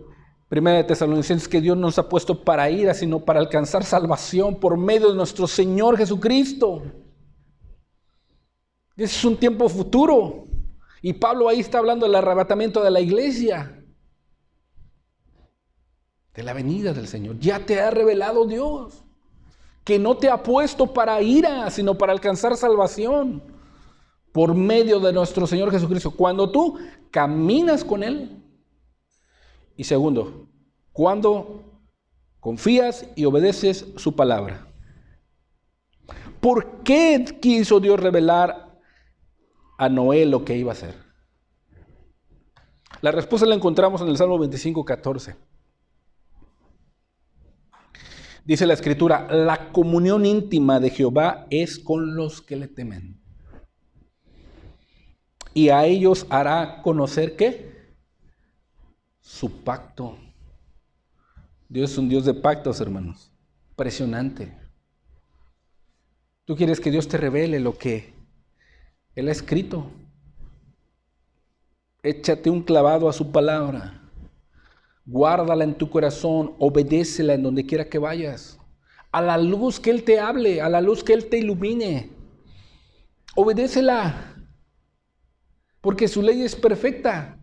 1 Tesalonicenses que Dios nos ha puesto para ira, sino para alcanzar salvación por medio de nuestro Señor Jesucristo. Ese es un tiempo futuro. Y Pablo ahí está hablando del arrebatamiento de la iglesia, de la venida del Señor. Ya te ha revelado Dios, que no te ha puesto para ira, sino para alcanzar salvación por medio de nuestro Señor Jesucristo. Cuando tú caminas con Él. Y segundo, cuando confías y obedeces su palabra. ¿Por qué quiso Dios revelar a Noé lo que iba a hacer? La respuesta la encontramos en el Salmo 25:14. Dice la Escritura, la comunión íntima de Jehová es con los que le temen. Y a ellos hará conocer, ¿qué? Su pacto. Dios es un Dios de pactos, hermanos. Impresionante. Tú quieres que Dios te revele lo que Él ha escrito. Échate un clavado a su palabra. Guárdala en tu corazón. Obedécela en donde quiera que vayas. A la luz que Él te hable, a la luz que Él te ilumine. Obedécela. Porque su ley es perfecta.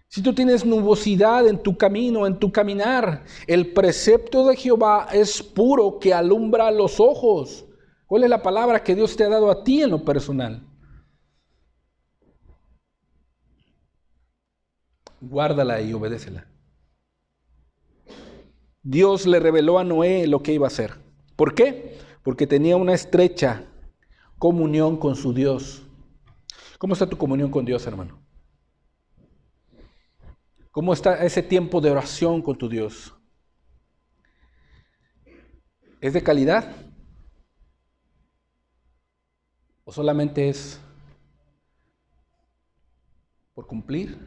Si tú tienes nubosidad en tu camino, en tu caminar, el precepto de Jehová es puro, que alumbra los ojos. ¿Cuál es la palabra que Dios te ha dado a ti en lo personal? Guárdala y obedécela. Dios le reveló a Noé lo que iba a hacer. ¿Por qué? Porque tenía una estrecha comunión con su Dios. ¿Cómo está tu comunión con Dios, hermano? ¿Cómo está ese tiempo de oración con tu Dios? ¿Es de calidad? ¿O solamente es por cumplir?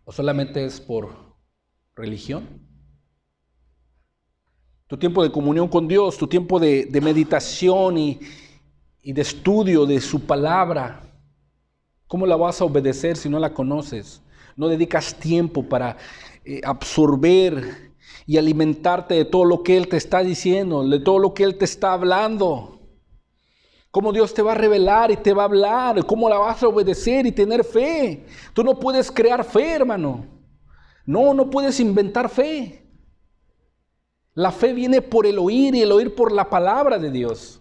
¿O solamente es por religión? Tu tiempo de comunión con Dios, tu tiempo de meditación y de estudio de su palabra, ¿cómo la vas a obedecer si no la conoces? No dedicas tiempo para absorber y alimentarte de todo lo que Él te está diciendo, de todo lo que Él te está hablando. Cómo Dios te va a revelar y te va a hablar, cómo la vas a obedecer y tener fe. Tú no puedes crear fe, hermano. No puedes inventar fe. La fe viene por el oír y el oír por la palabra de Dios.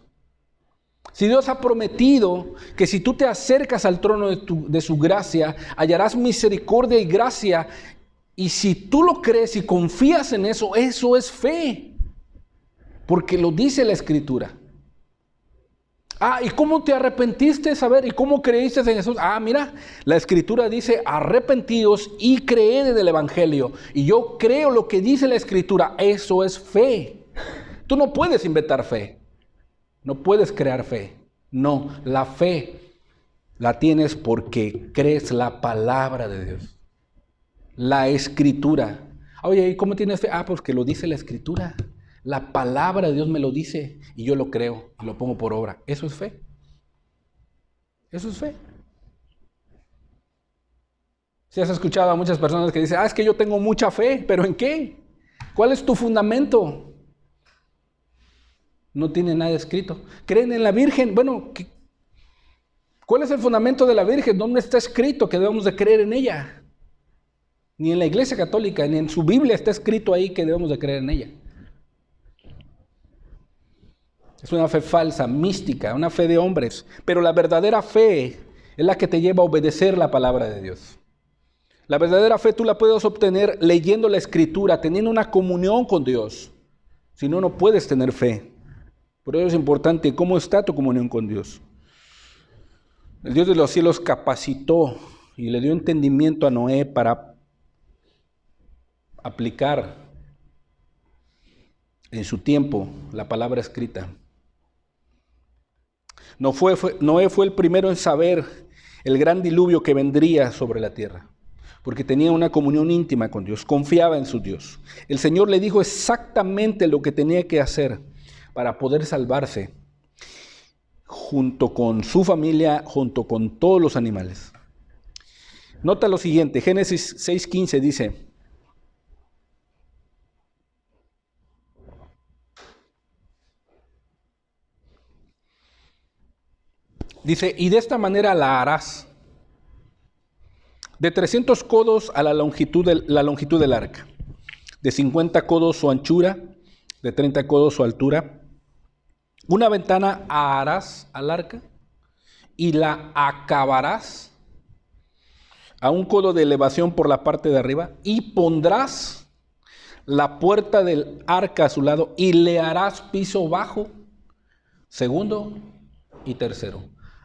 Si Dios ha prometido que si tú te acercas al trono de su gracia, hallarás misericordia y gracia, y si tú lo crees y confías en eso, eso es fe, porque lo dice la Escritura. ¿Y cómo te arrepentiste? ¿Y cómo creíste en Jesús? Mira, la Escritura dice, arrepentíos y creed en el Evangelio. Y yo creo lo que dice la Escritura, eso es fe. Tú no puedes inventar fe. No puedes crear fe. No, la fe la tienes porque crees la palabra de Dios. La Escritura. Oye, ¿y cómo tienes fe? Porque lo dice la Escritura. La palabra de Dios me lo dice y yo lo creo y lo pongo por obra. Eso es fe. Eso es fe. Si has escuchado a muchas personas que dicen, es que yo tengo mucha fe, ¿pero en qué? ¿Cuál es tu fundamento? No tiene nada escrito. ¿Creen en la Virgen? Bueno, ¿cuál es el fundamento de la Virgen? ¿Dónde está escrito que debemos de creer en ella? Ni en la Iglesia Católica, ni en su Biblia está escrito ahí que debemos de creer en ella. Es una fe falsa, mística, una fe de hombres. Pero la verdadera fe es la que te lleva a obedecer la palabra de Dios. La verdadera fe tú la puedes obtener leyendo la Escritura, teniendo una comunión con Dios. Si no, no puedes tener fe. Por eso es importante cómo está tu comunión con Dios. El Dios de los cielos capacitó y le dio entendimiento a Noé para aplicar en su tiempo la palabra escrita. Noé fue el primero en saber el gran diluvio que vendría sobre la tierra, porque tenía una comunión íntima con Dios, confiaba en su Dios. El Señor le dijo exactamente lo que tenía que hacer para poder salvarse, junto con su familia, junto con todos los animales. Nota lo siguiente, Génesis 6:15 dice, y de esta manera la harás, de 300 codos a la longitud del arca, de 50 codos su anchura, de 30 codos su altura. Una ventana harás al arca y la acabarás a un codo de elevación por la parte de arriba y pondrás la puerta del arca a su lado y le harás piso bajo, segundo y tercero.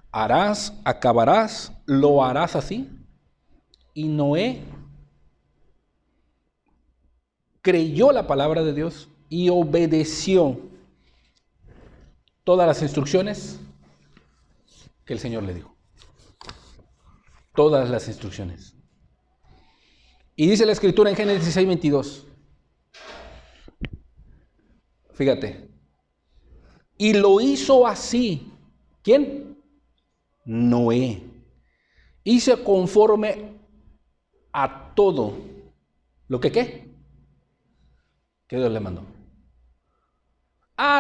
Harás, acabarás, lo harás así. Y Noé creyó la palabra de Dios y obedeció todas las instrucciones que el Señor le dijo. Todas las instrucciones. Y dice la Escritura en Génesis 6:22. Fíjate. Y lo hizo así. ¿Quién? Noé. Hizo conforme a todo. ¿Lo que qué? Que Dios le mandó.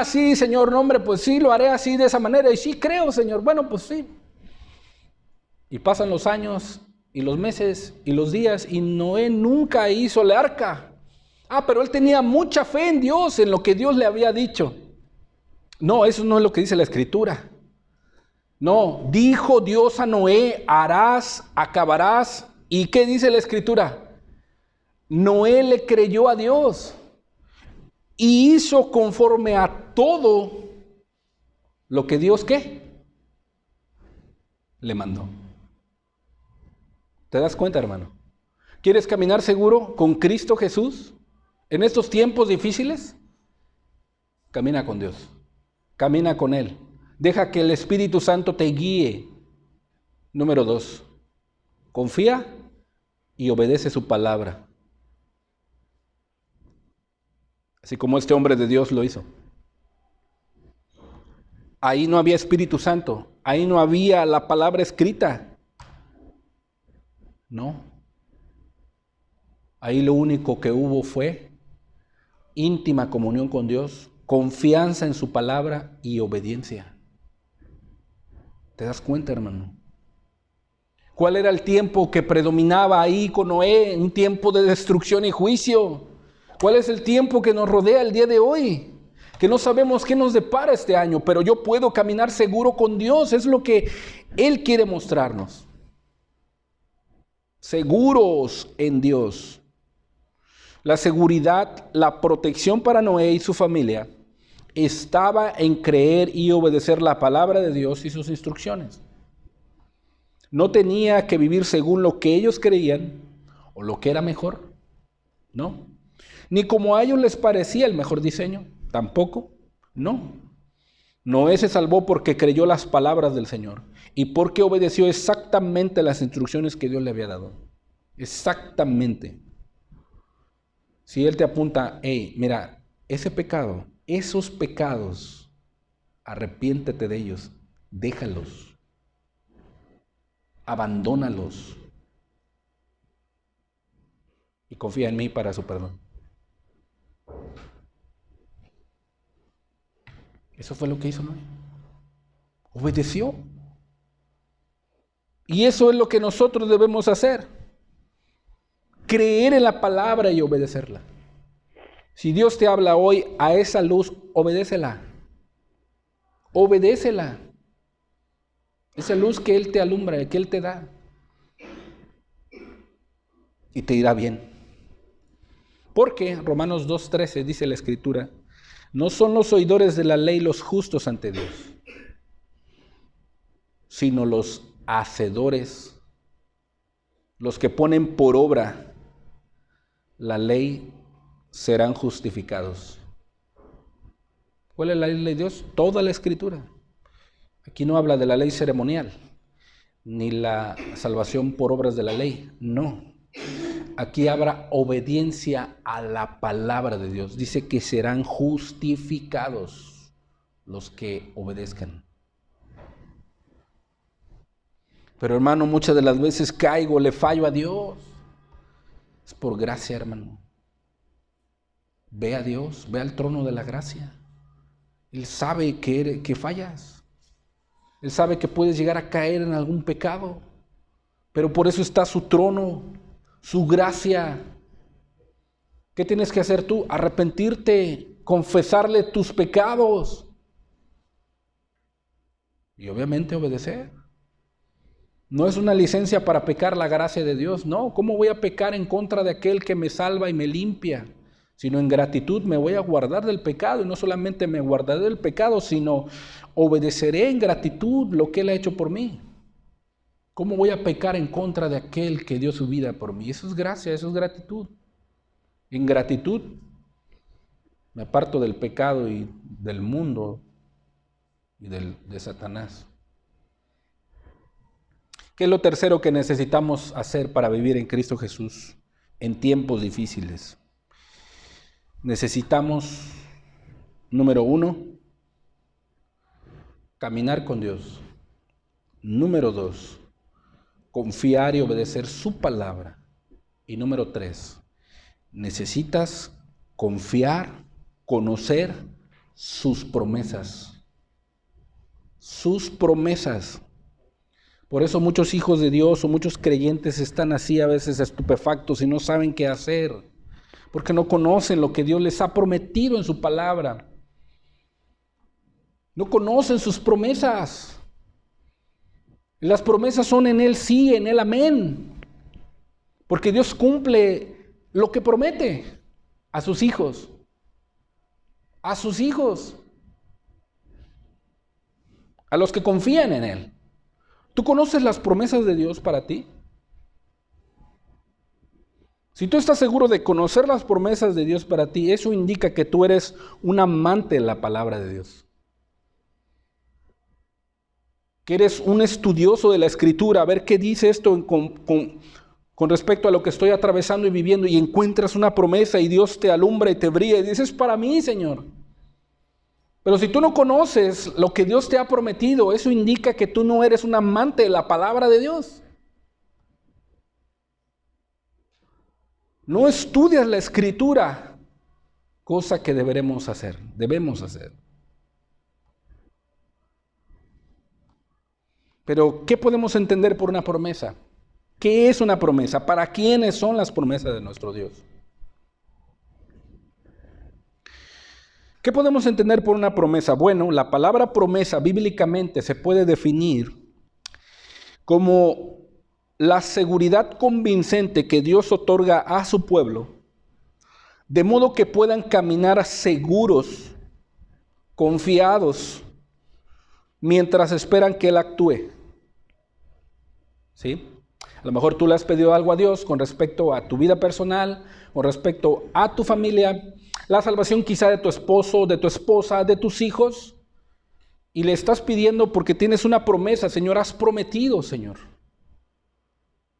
Sí, Señor, no, hombre, pues sí, lo haré así de esa manera. Y sí, creo, Señor. Bueno, pues sí. Y pasan los años, y los meses, y los días, y Noé nunca hizo el arca. Pero él tenía mucha fe en Dios, en lo que Dios le había dicho. No, eso no es lo que dice la Escritura. No, dijo Dios a Noé, harás, acabarás. ¿Y qué dice la Escritura? Noé le creyó a Dios y hizo conforme a todo lo que Dios, ¿qué? Le mandó. ¿Te das cuenta, hermano? ¿Quieres caminar seguro con Cristo Jesús en estos tiempos difíciles? Camina con Dios. Camina con Él. Deja que el Espíritu Santo te guíe. Número 2. Confía y obedece su palabra. Así como este hombre de Dios lo hizo. Ahí no había Espíritu Santo. Ahí no había la palabra escrita. No. Ahí lo único que hubo fue íntima comunión con Dios, confianza en su palabra y obediencia. ¿Te das cuenta, hermano? ¿Cuál era el tiempo que predominaba ahí con Noé? Un tiempo de destrucción y juicio. ¿Cuál es el tiempo que nos rodea el día de hoy? Que no sabemos qué nos depara este año, pero yo puedo caminar seguro con Dios. Es lo que Él quiere mostrarnos. Seguros en Dios. La seguridad, la protección para Noé y su familia estaba en creer y obedecer la palabra de Dios y sus instrucciones. No tenía que vivir según lo que ellos creían o lo que era mejor. No. Ni como a ellos les parecía el mejor diseño. Tampoco. No. Noé se salvó porque creyó las palabras del Señor y porque obedeció exactamente las instrucciones que Dios le había dado. Exactamente. Si Él te apunta, hey, mira, ese pecado, esos pecados, arrepiéntete de ellos, déjalos, abandónalos y confía en mí para su perdón. Eso fue lo que hizo Noé. Obedeció. Y eso es lo que nosotros debemos hacer. Creer en la palabra y obedecerla. Si Dios te habla hoy a esa luz, obedécela. Obedécela. Esa luz que Él te alumbra, que Él te da. Y te irá bien. Porque Romanos 2:13 dice la Escritura, no son los oidores de la ley los justos ante Dios, sino los hacedores, los que ponen por obra la ley serán justificados. ¿Cuál es la ley de Dios? Toda la Escritura. Aquí no habla de la ley ceremonial, ni la salvación por obras de la ley, no. Aquí habrá obediencia a la palabra de Dios. Dice que serán justificados los que obedezcan. Pero hermano, muchas de las veces caigo, le fallo a Dios. Es por gracia, hermano. Ve a Dios, ve al trono de la gracia. Él sabe que fallas. Él sabe que puedes llegar a caer en algún pecado. Pero por eso está su trono, su gracia. ¿Qué tienes que hacer tú? Arrepentirte, confesarle tus pecados. Y obviamente obedecer. No es una licencia para pecar la gracia de Dios. No, ¿cómo voy a pecar en contra de aquel que me salva y me limpia? Sino en gratitud me voy a guardar del pecado. Y no solamente me guardaré del pecado, sino obedeceré en gratitud lo que Él ha hecho por mí. ¿Cómo voy a pecar en contra de aquel que dio su vida por mí? Eso es gracia, eso es gratitud. En gratitud me aparto del pecado y del mundo y de Satanás. ¿Qué es lo tercero que necesitamos hacer para vivir en Cristo Jesús en tiempos difíciles? Necesitamos, número 1, caminar con Dios. Número 2, confiar y obedecer su palabra. Y número 3, necesitas confiar, conocer sus promesas. Sus promesas. Por eso muchos hijos de Dios o muchos creyentes están así a veces estupefactos y no saben qué hacer, porque no conocen lo que Dios les ha prometido en su palabra. No conocen sus promesas. Las promesas son en Él sí, en Él amén. Porque Dios cumple lo que promete a sus hijos. A sus hijos. A los que confían en Él. ¿Tú conoces las promesas de Dios para ti? Si tú estás seguro de conocer las promesas de Dios para ti, eso indica que tú eres un amante de la palabra de Dios. Que eres un estudioso de la Escritura, a ver qué dice esto con respecto a lo que estoy atravesando y viviendo, y encuentras una promesa y Dios te alumbra y te brilla y dices, para mí, Señor. Pero si tú no conoces lo que Dios te ha prometido, eso indica que tú no eres un amante de la palabra de Dios. No estudias la Escritura, cosa que debemos hacer. Pero, ¿qué podemos entender por una promesa? ¿Qué es una promesa? ¿Para quiénes son las promesas de nuestro Dios? ¿Qué podemos entender por una promesa? Bueno, la palabra promesa bíblicamente se puede definir como la seguridad convincente que Dios otorga a su pueblo, de modo que puedan caminar seguros, confiados, mientras esperan que Él actúe. ¿Sí? A lo mejor tú le has pedido algo a Dios con respecto a tu vida personal, con respecto a tu familia, la salvación quizá de tu esposo, de tu esposa, de tus hijos, y le estás pidiendo porque tienes una promesa. Señor, has prometido, Señor.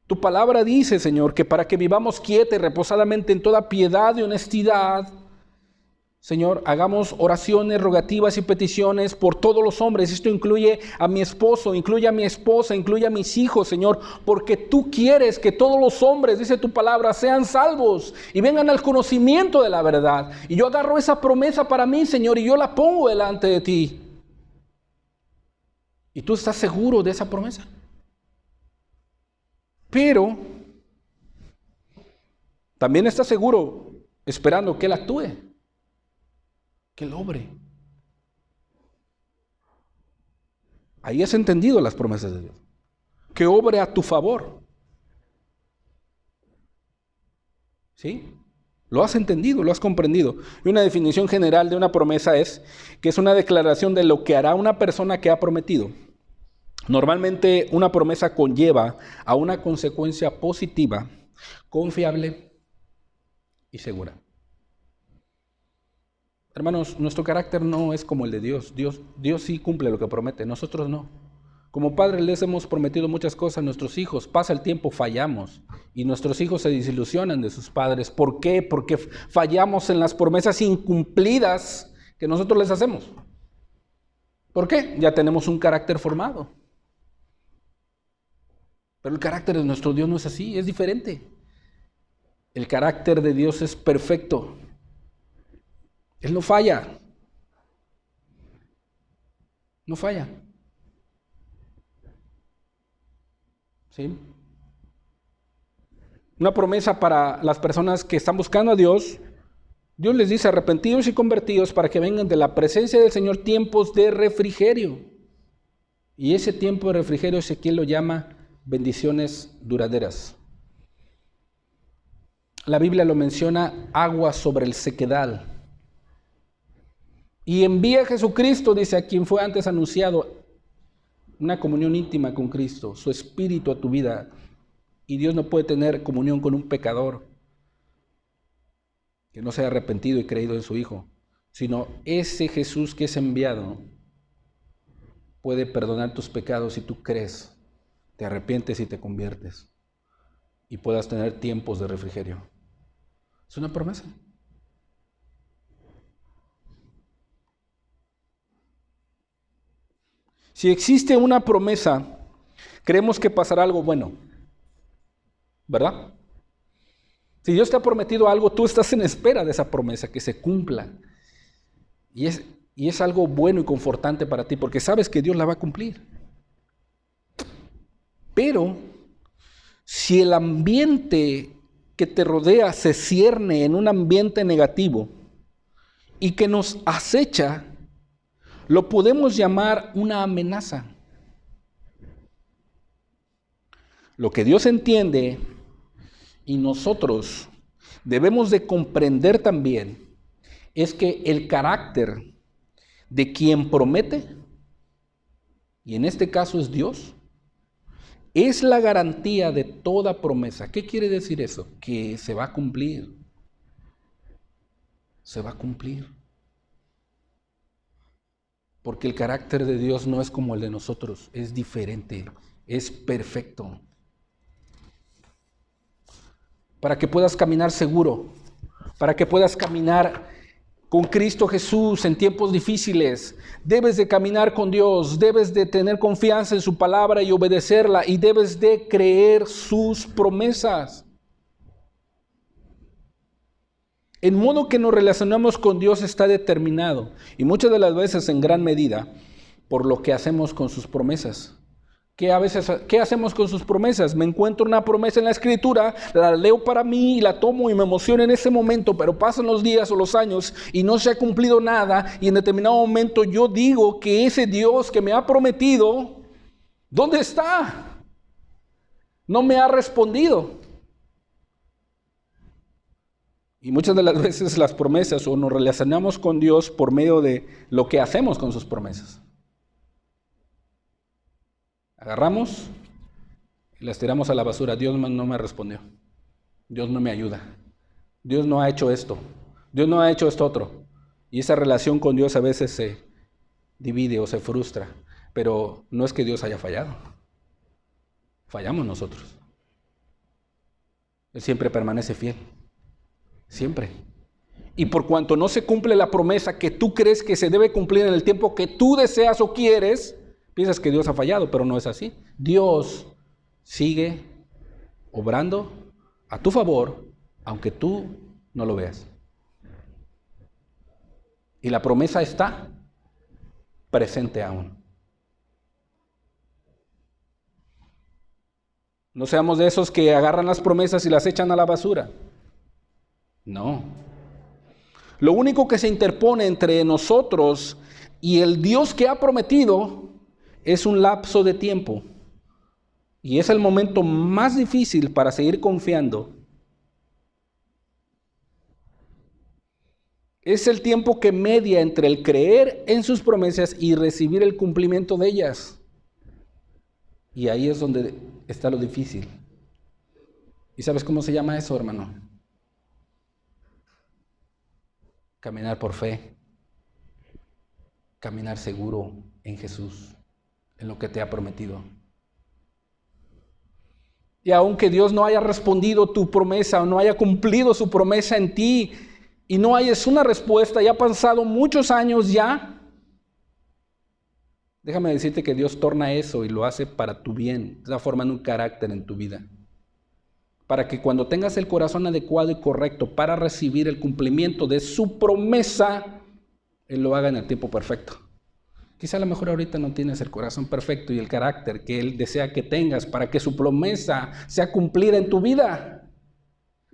Tu palabra dice, Señor, que para que vivamos quieta y reposadamente en toda piedad y honestidad, Señor, hagamos oraciones, rogativas y peticiones por todos los hombres. Esto incluye a mi esposo, incluye a mi esposa, incluye a mis hijos, Señor, porque tú quieres que todos los hombres, dice tu palabra, sean salvos y vengan al conocimiento de la verdad. Y yo agarro esa promesa para mí, Señor, y yo la pongo delante de ti. ¿Y tú estás seguro de esa promesa? Pero también estás seguro esperando que Él actúe, que Él obre. Ahí has entendido las promesas de Dios. Que obre a tu favor. ¿Sí? Lo has entendido, lo has comprendido. Y una definición general de una promesa es que es una declaración de lo que hará una persona que ha prometido. Normalmente una promesa conlleva a una consecuencia positiva, confiable y segura. Hermanos, nuestro carácter no es como el de Dios. Dios sí cumple lo que promete, nosotros no. Como padres les hemos prometido muchas cosas a nuestros hijos. Pasa el tiempo, fallamos. Y nuestros hijos se desilusionan de sus padres. ¿Por qué? Porque fallamos en las promesas incumplidas que nosotros les hacemos. ¿Por qué? Ya tenemos un carácter formado. Pero el carácter de nuestro Dios no es así, es diferente. El carácter de Dios es perfecto. Él no falla. No falla. ¿Sí? Una promesa para las personas que están buscando a Dios. Dios les dice: arrepentidos y convertidos para que vengan de la presencia del Señor tiempos de refrigerio. Y ese tiempo de refrigerio Ezequiel lo llama bendiciones duraderas. La Biblia lo menciona: agua sobre el sequedal. Y envía a Jesucristo, dice, a quien fue antes anunciado, una comunión íntima con Cristo, su espíritu a tu vida. Y Dios no puede tener comunión con un pecador que no se haya arrepentido y creído en su Hijo, sino ese Jesús que es enviado puede perdonar tus pecados si tú crees, te arrepientes y te conviertes y puedas tener tiempos de refrigerio. Es una promesa. Si existe una promesa, creemos que pasará algo bueno, ¿verdad? Si Dios te ha prometido algo, tú estás en espera de esa promesa, que se cumpla. Y es algo bueno y confortante para ti, porque sabes que Dios la va a cumplir. Pero si el ambiente que te rodea se cierne en un ambiente negativo y que nos acecha, lo podemos llamar una amenaza. Lo que Dios entiende y nosotros debemos de comprender también es que el carácter de quien promete, y en este caso es Dios, es la garantía de toda promesa. ¿Qué quiere decir eso? Que se va a cumplir. Se va a cumplir. Porque el carácter de Dios no es como el de nosotros, es diferente, es perfecto. Para que puedas caminar seguro, para que puedas caminar con Cristo Jesús en tiempos difíciles, debes de caminar con Dios, debes de tener confianza en su palabra y obedecerla, y debes de creer sus promesas. El modo que nos relacionamos con Dios está determinado, y muchas de las veces en gran medida, por lo que hacemos con sus promesas. ¿Qué hacemos con sus promesas? Me encuentro una promesa en la Escritura, la leo para mí y la tomo y me emociono en ese momento, pero pasan los días o los años y no se ha cumplido nada, y en determinado momento yo digo que ese Dios que me ha prometido, ¿dónde está? No me ha respondido. Y muchas de las veces las promesas, o nos relacionamos con Dios por medio de lo que hacemos con sus promesas. Agarramos y las tiramos a la basura. Dios no me respondió. Dios no me ayuda. Dios no ha hecho esto. Dios no ha hecho esto otro. Y esa relación con Dios a veces se divide o se frustra. Pero no es que Dios haya fallado. Fallamos nosotros. Él siempre permanece fiel. Siempre. Y por cuanto no se cumple la promesa que tú crees que se debe cumplir en el tiempo que tú deseas o quieres, piensas que Dios ha fallado, pero no es así. Dios sigue obrando a tu favor, aunque tú no lo veas. Y la promesa está presente aún. No seamos de esos que agarran las promesas y las echan a la basura. No. Lo único que se interpone entre nosotros y el Dios que ha prometido es un lapso de tiempo. Y es el momento más difícil para seguir confiando. Es el tiempo que media entre el creer en sus promesas y recibir el cumplimiento de ellas. Y ahí es donde está lo difícil. ¿Y sabes cómo se llama eso, hermano? Caminar por fe. Caminar seguro en Jesús, en lo que te ha prometido. Y aunque Dios no haya respondido tu promesa o no haya cumplido su promesa en ti y no hayas una respuesta, ya han pasado muchos años ya, déjame decirte que Dios torna eso y lo hace para tu bien. Está formando un carácter en tu vida. Para que cuando tengas el corazón adecuado y correcto para recibir el cumplimiento de su promesa, Él lo haga en el tiempo perfecto. Quizá a lo mejor ahorita no tienes el corazón perfecto y el carácter que Él desea que tengas para que su promesa sea cumplida en tu vida.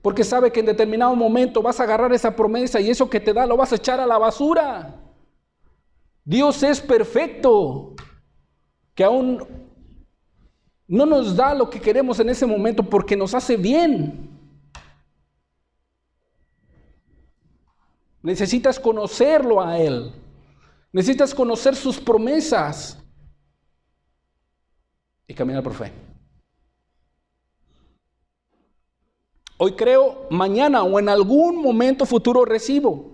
Porque sabe que en determinado momento vas a agarrar esa promesa y eso que te da lo vas a echar a la basura. Dios es perfecto, que aún no nos da lo que queremos en ese momento porque nos hace bien. Necesitas conocerlo a Él. Necesitas conocer sus promesas y caminar por fe. Hoy creo, mañana o en algún momento futuro recibo.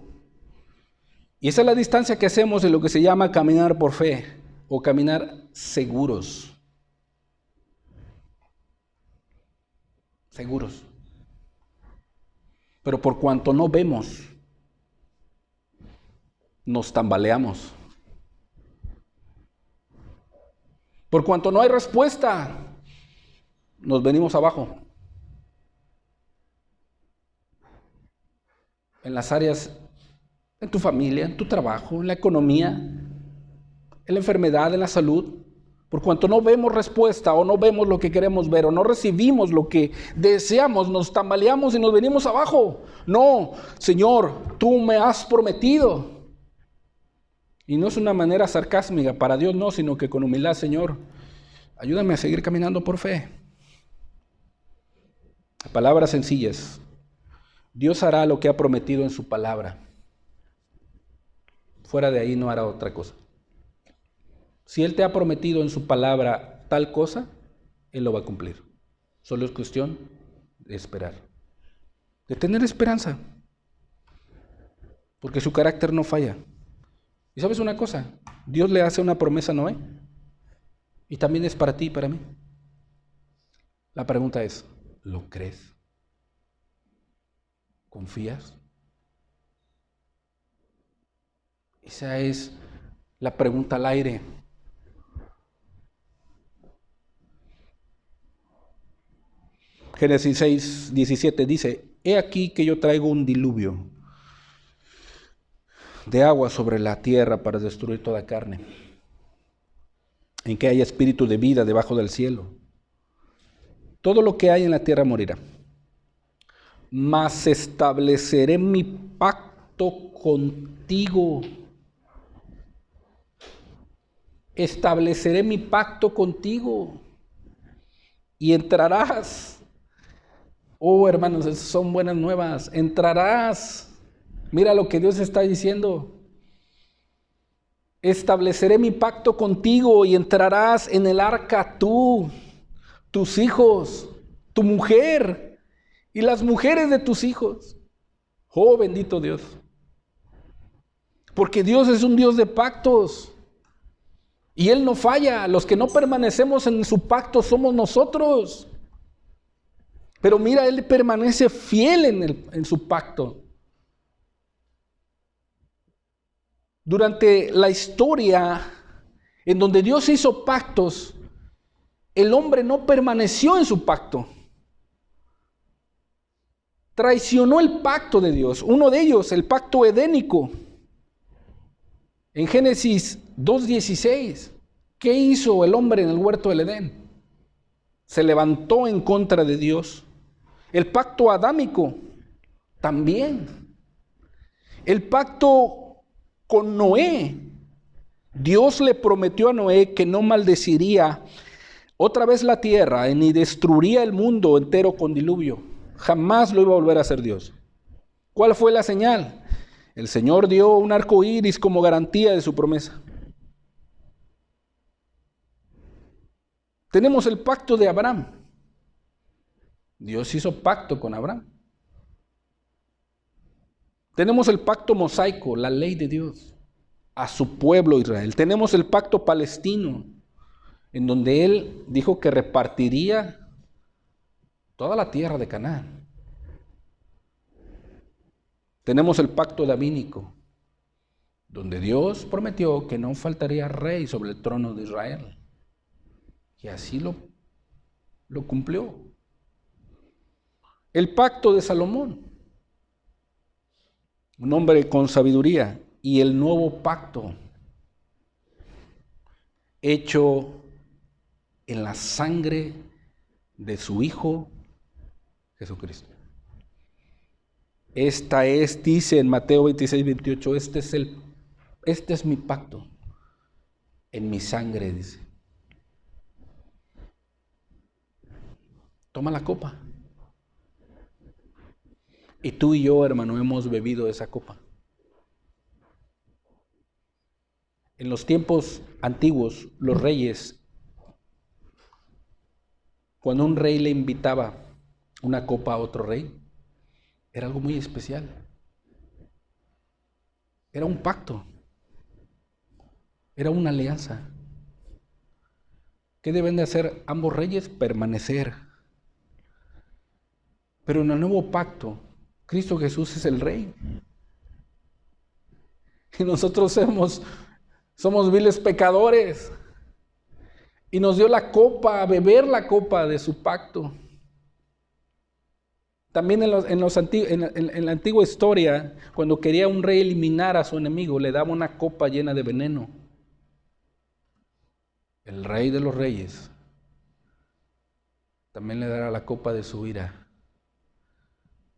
Y esa es la distancia que hacemos de lo que se llama caminar por fe o caminar seguros. Seguros. Pero por cuanto no vemos, nos tambaleamos. Por cuanto no hay respuesta, nos venimos abajo. En las áreas, en tu familia, en tu trabajo, en la economía, en la enfermedad, en la salud. Por cuanto no vemos respuesta o no vemos lo que queremos ver o no recibimos lo que deseamos, nos tambaleamos y nos venimos abajo. No, Señor, tú me has prometido. Y no es una manera sarcástica, para Dios no, sino que con humildad, Señor, ayúdame a seguir caminando por fe. Palabras sencillas. Dios hará lo que ha prometido en su palabra. Fuera de ahí no hará otra cosa. Si Él te ha prometido en su palabra tal cosa, Él lo va a cumplir. Solo es cuestión de esperar. De tener esperanza. Porque su carácter no falla. ¿Y sabes una cosa? Dios le hace una promesa a Noé. Y también es para ti y para mí. La pregunta es, ¿lo crees? ¿Confías? Esa es la pregunta al aire. Génesis 6, 17 dice, he aquí que yo traigo un diluvio de agua sobre la tierra para destruir toda carne, en que haya espíritu de vida debajo del cielo. Todo lo que hay en la tierra morirá. Mas estableceré mi pacto contigo. Estableceré mi pacto contigo. Y entrarás. Oh, hermanos, esas son buenas nuevas. Entrarás. Mira lo que Dios está diciendo. Estableceré mi pacto contigo y entrarás en el arca tú, tus hijos, tu mujer y las mujeres de tus hijos. Oh, bendito Dios. Porque Dios es un Dios de pactos. Y Él no falla. Los que no permanecemos en su pacto somos nosotros. Pero mira, Él permanece fiel en su pacto. Durante la historia en donde Dios hizo pactos, el hombre no permaneció en su pacto. Traicionó el pacto de Dios. Uno de ellos, el pacto edénico. En Génesis 2:16, ¿qué hizo el hombre en el huerto del Edén? Se levantó en contra de Dios. El pacto adámico también. El pacto con Noé. Dios le prometió a Noé que no maldeciría otra vez la tierra ni destruiría el mundo entero con diluvio. Jamás lo iba a volver a hacer Dios. ¿Cuál fue la señal? El Señor dio un arco iris como garantía de su promesa. Tenemos el pacto de Abraham. Dios hizo pacto con Abraham. Tenemos el pacto mosaico, la ley de Dios, a su pueblo Israel. Tenemos el pacto palestino, en donde Él dijo que repartiría toda la tierra de Canaán. Tenemos el pacto davínico, donde Dios prometió que no faltaría rey sobre el trono de Israel. Y así lo cumplió. El pacto de Salomón, un hombre con sabiduría, y el nuevo pacto, hecho en la sangre de su Hijo Jesucristo. Esta es, dice en Mateo 26:28, este es mi pacto, en mi sangre, dice. Toma la copa. Y tú y yo, hermano, hemos bebido esa copa. En los tiempos antiguos, los reyes, cuando un rey le invitaba una copa a otro rey, era algo muy especial. Era un pacto. Era una alianza. ¿Qué deben de hacer ambos reyes? Permanecer. Pero en el nuevo pacto, Cristo Jesús es el rey. Y nosotros somos viles pecadores. Y nos dio la copa, a beber la copa de su pacto. También en la antigua historia, cuando quería un rey eliminar a su enemigo, le daba una copa llena de veneno. El rey de los reyes también le dará la copa de su ira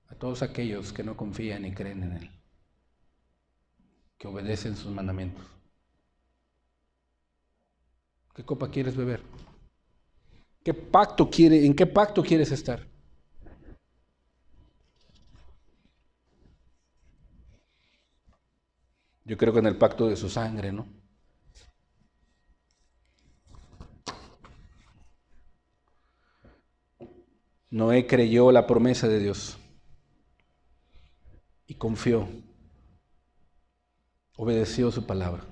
a todos aquellos que no confían y creen en Él, que obedecen sus mandamientos. ¿Qué copa quieres beber? ¿En qué pacto quieres estar? Yo creo que en el pacto de su sangre, ¿no? Noé creyó la promesa de Dios y confió, obedeció su palabra.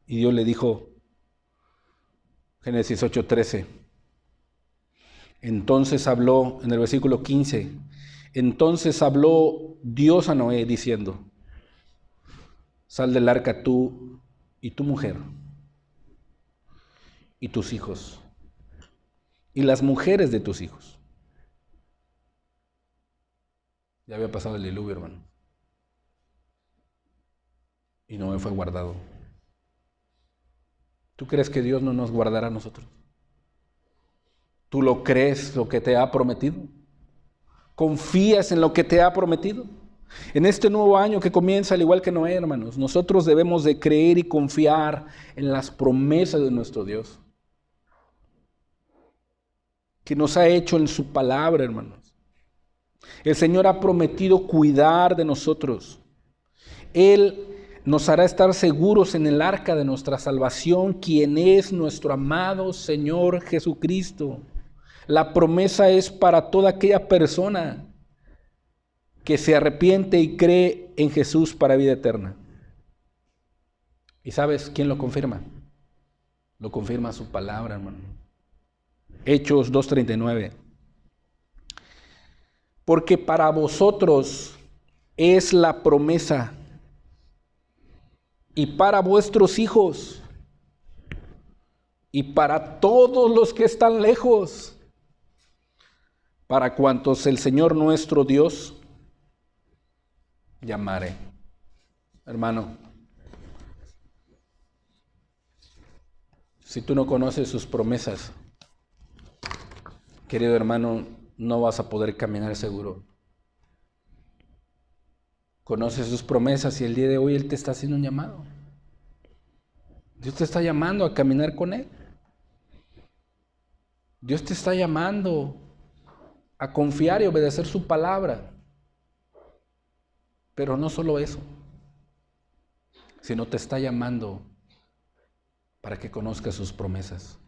Y Dios le dijo, Génesis 8:13, entonces habló, en el versículo 15, entonces habló Dios a Noé diciendo, sal del arca tú y tu mujer y tus hijos y las mujeres de tus hijos. Ya había pasado el diluvio, hermano. Y Noé fue guardado. ¿Tú crees que Dios no nos guardará a nosotros? ¿Tú lo crees lo que te ha prometido? ¿Confías en lo que te ha prometido? En este nuevo año que comienza, al igual que Noé, hermanos, nosotros debemos de creer y confiar en las promesas de nuestro Dios, que nos ha hecho en su palabra, hermanos. El Señor ha prometido cuidar de nosotros. Él nos hará estar seguros en el arca de nuestra salvación, quien es nuestro amado Señor Jesucristo. La promesa es para toda aquella persona que se arrepiente y cree en Jesús para vida eterna. ¿Y sabes quién lo confirma? Lo confirma su palabra, hermano. Hechos 2:39. Porque para vosotros es la promesa y para vuestros hijos, y para todos los que están lejos, para cuantos el Señor nuestro Dios llamare. Hermano, si tú no conoces sus promesas, querido hermano, no vas a poder caminar seguro. Conoce sus promesas y el día de hoy Él te está haciendo un llamado. Dios te está llamando a caminar con Él. Dios te está llamando a confiar y obedecer su palabra. Pero no solo eso, sino te está llamando para que conozcas sus promesas.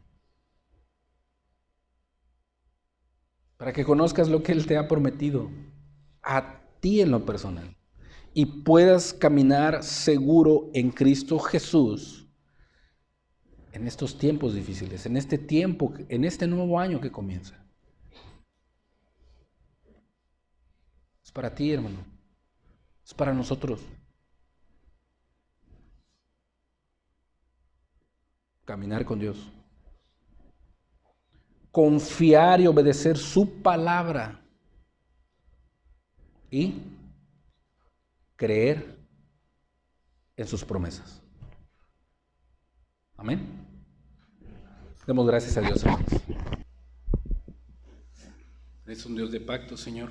Para que conozcas lo que Él te ha prometido a ti en lo personal. Y puedas caminar seguro en Cristo Jesús en estos tiempos difíciles, en este tiempo, en este nuevo año que comienza. Es para ti, hermano. Es para nosotros. Caminar con Dios. Confiar y obedecer su palabra. Y creer en sus promesas. Amén. Demos gracias a Dios, hermanos. Es un Dios de pacto, Señor.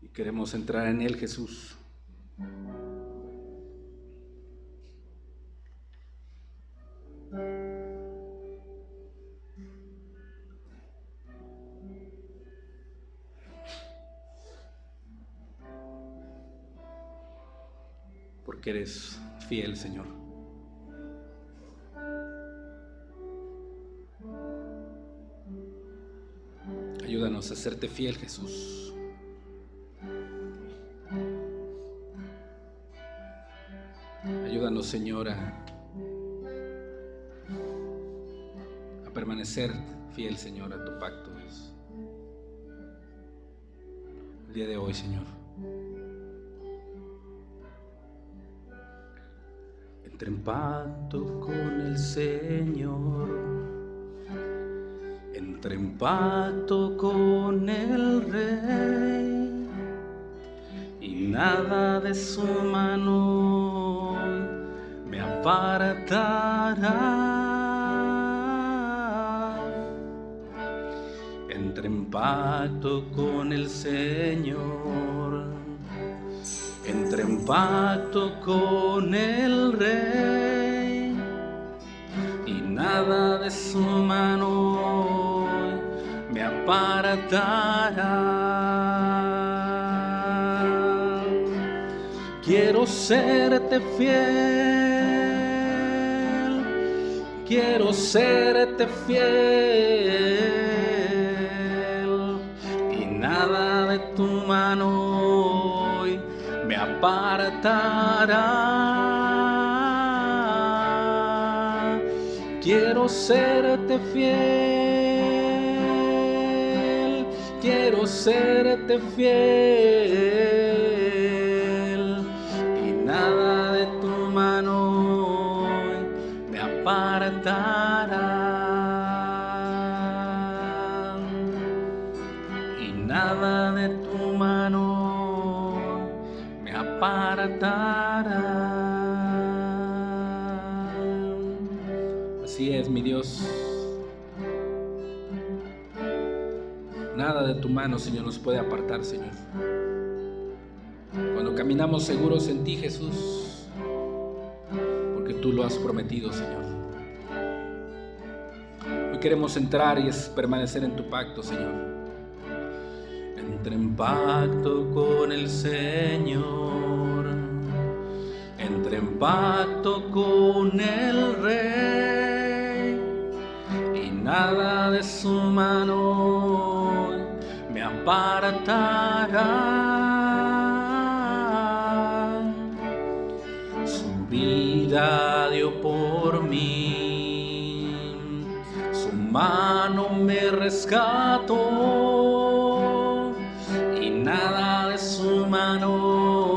Y queremos entrar en Él, Jesús. Porque eres fiel, Señor. Ayúdanos a serte fiel, Jesús. Ayúdanos, Señor, a permanecer fiel, Señor, a tu pacto, Dios. El día de hoy, Señor. Entré en pacto con el Señor. Entré en pacto con el Rey. Y nada de su mano me apartará. Entré en pacto con el Señor. Entré en pacto con el Rey. Y nada de su mano me apartará. Quiero serte fiel, quiero serte fiel, y nada de tu mano hoy me apartará. Quiero serte fiel, quiero serte fiel, y nada de tu mano hoy me apartará. Y nada de tu mano me apartará. Así es, mi Dios. Nada de tu mano, Señor, nos puede apartar, Señor. Cuando caminamos seguros en ti, Jesús, porque tú lo has prometido, Señor. Hoy queremos entrar y permanecer en tu pacto, Señor. Entré en pacto con el Señor. Entré en pacto con el Rey. Y nada de su mano me apartará. Su vida dio por mí, su mano me rescató, y nada de su mano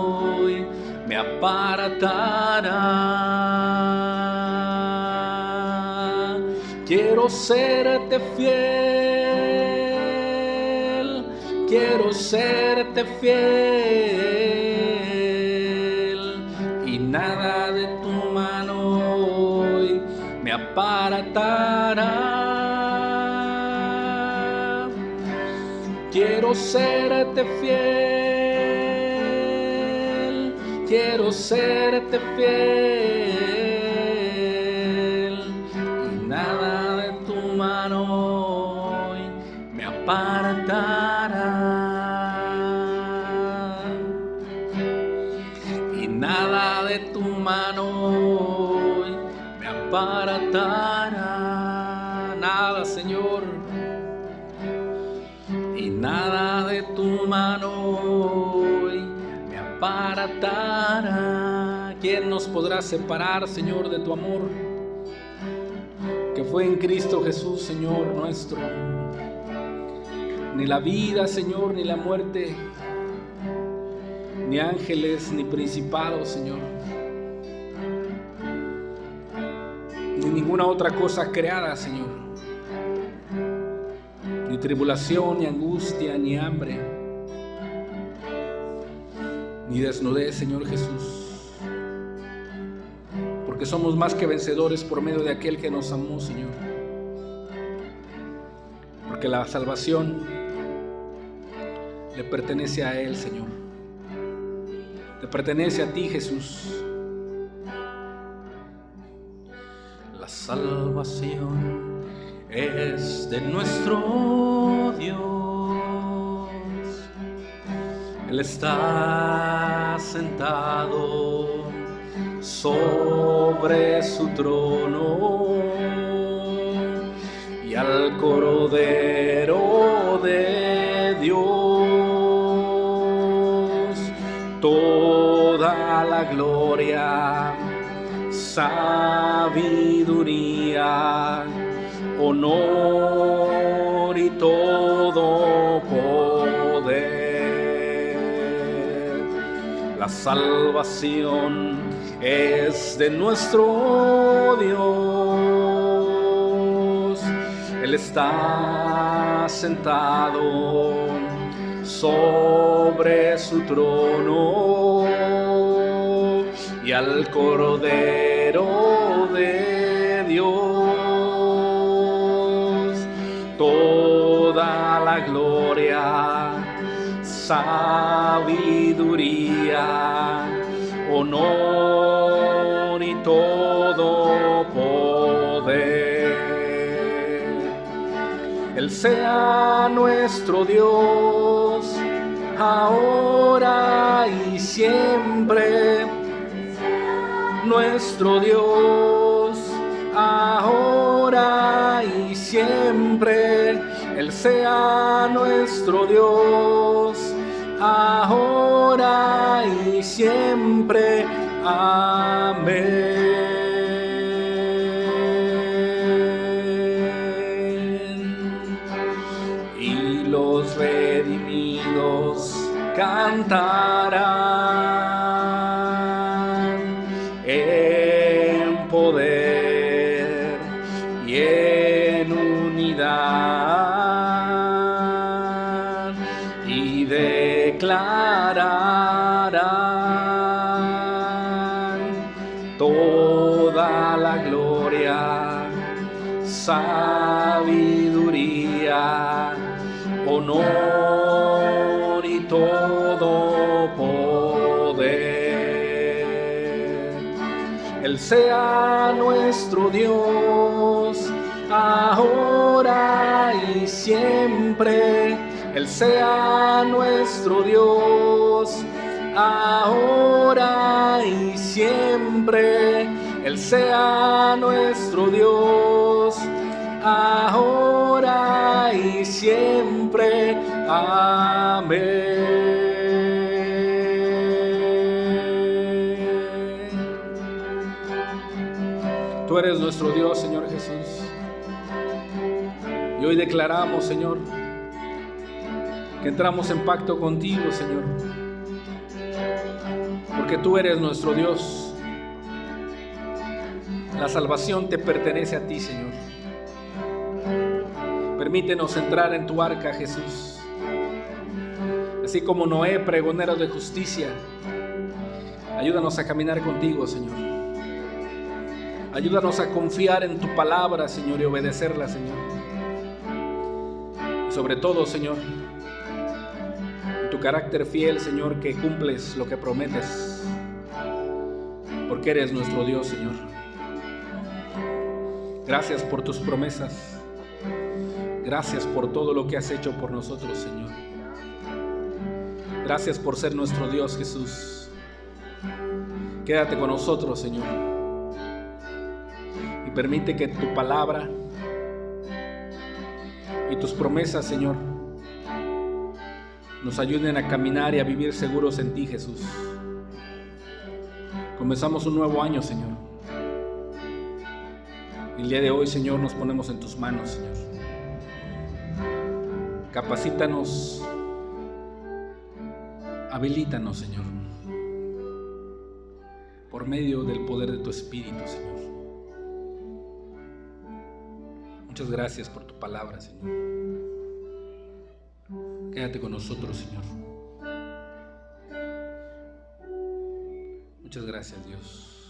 apartará. Quiero serte fiel, quiero serte fiel, y nada de tu mano hoy me apartará. Quiero serte fiel, quiero serte fiel, y nada de tu mano hoy me apartará. Y nada de tu mano hoy me apartará. Nada, Señor. Y nada de tu mano hoy me apartará. ¿Quién nos podrá separar, Señor, de tu amor que fue en Cristo Jesús, Señor nuestro? Ni la vida, Señor, ni la muerte, ni ángeles, ni principados, Señor, ni ninguna otra cosa creada, Señor, ni tribulación, ni angustia, ni hambre, ni desnudez, Señor Jesús, porque somos más que vencedores por medio de aquel que nos amó, Señor. Porque la salvación le pertenece a Él, Señor. Te pertenece a ti, Jesús. La salvación es de nuestro Dios. Él está sentado sobre su trono, y al Cordero de Dios toda la gloria, sabiduría, honor y todo poder. La salvación es de nuestro Dios. Él está sentado sobre su trono, y al Cordero de Dios toda la gloria, sabiduría, honor y todo poder. Él sea nuestro Dios, ahora y siempre. Nuestro Dios, ahora y siempre. Él sea nuestro Dios, ahora y siempre. Amén. Y los redimidos cantarán en poder y en unidad, y declararán toda la gloria, sabiduría, honor y todo poder. Él sea nuestro Dios, ahora y siempre. Él sea nuestro Dios, ahora y siempre. Él sea nuestro Dios, ahora y siempre. Amén. Tú eres nuestro Dios, Señor Jesús. Y hoy declaramos, Señor, que entramos en pacto contigo, Señor. Porque porque tú eres nuestro Dios. La salvación te pertenece a ti, Señor. Permítenos entrar en tu arca, Jesús. Así como Noé, pregonero de justicia, ayúdanos a caminar contigo, Señor. Ayúdanos a confiar en tu palabra, Señor, y obedecerla, Señor. Y sobre todo, Señor, en tu carácter fiel, Señor, que cumples lo que prometes, porque eres nuestro Dios, Señor. Gracias por tus promesas. Gracias por todo lo que has hecho por nosotros, Señor. Gracias por ser nuestro Dios, Jesús. Quédate con nosotros, Señor. Y permite que tu palabra y tus promesas, Señor, nos ayuden a caminar y a vivir seguros en ti, Jesús. Comenzamos un nuevo año, Señor. El día de hoy, Señor, nos ponemos en tus manos, Señor. Capacítanos, habilítanos, Señor, por medio del poder de tu Espíritu, Señor. Muchas gracias por tu palabra, Señor. Quédate con nosotros, Señor. Muchas gracias, Dios.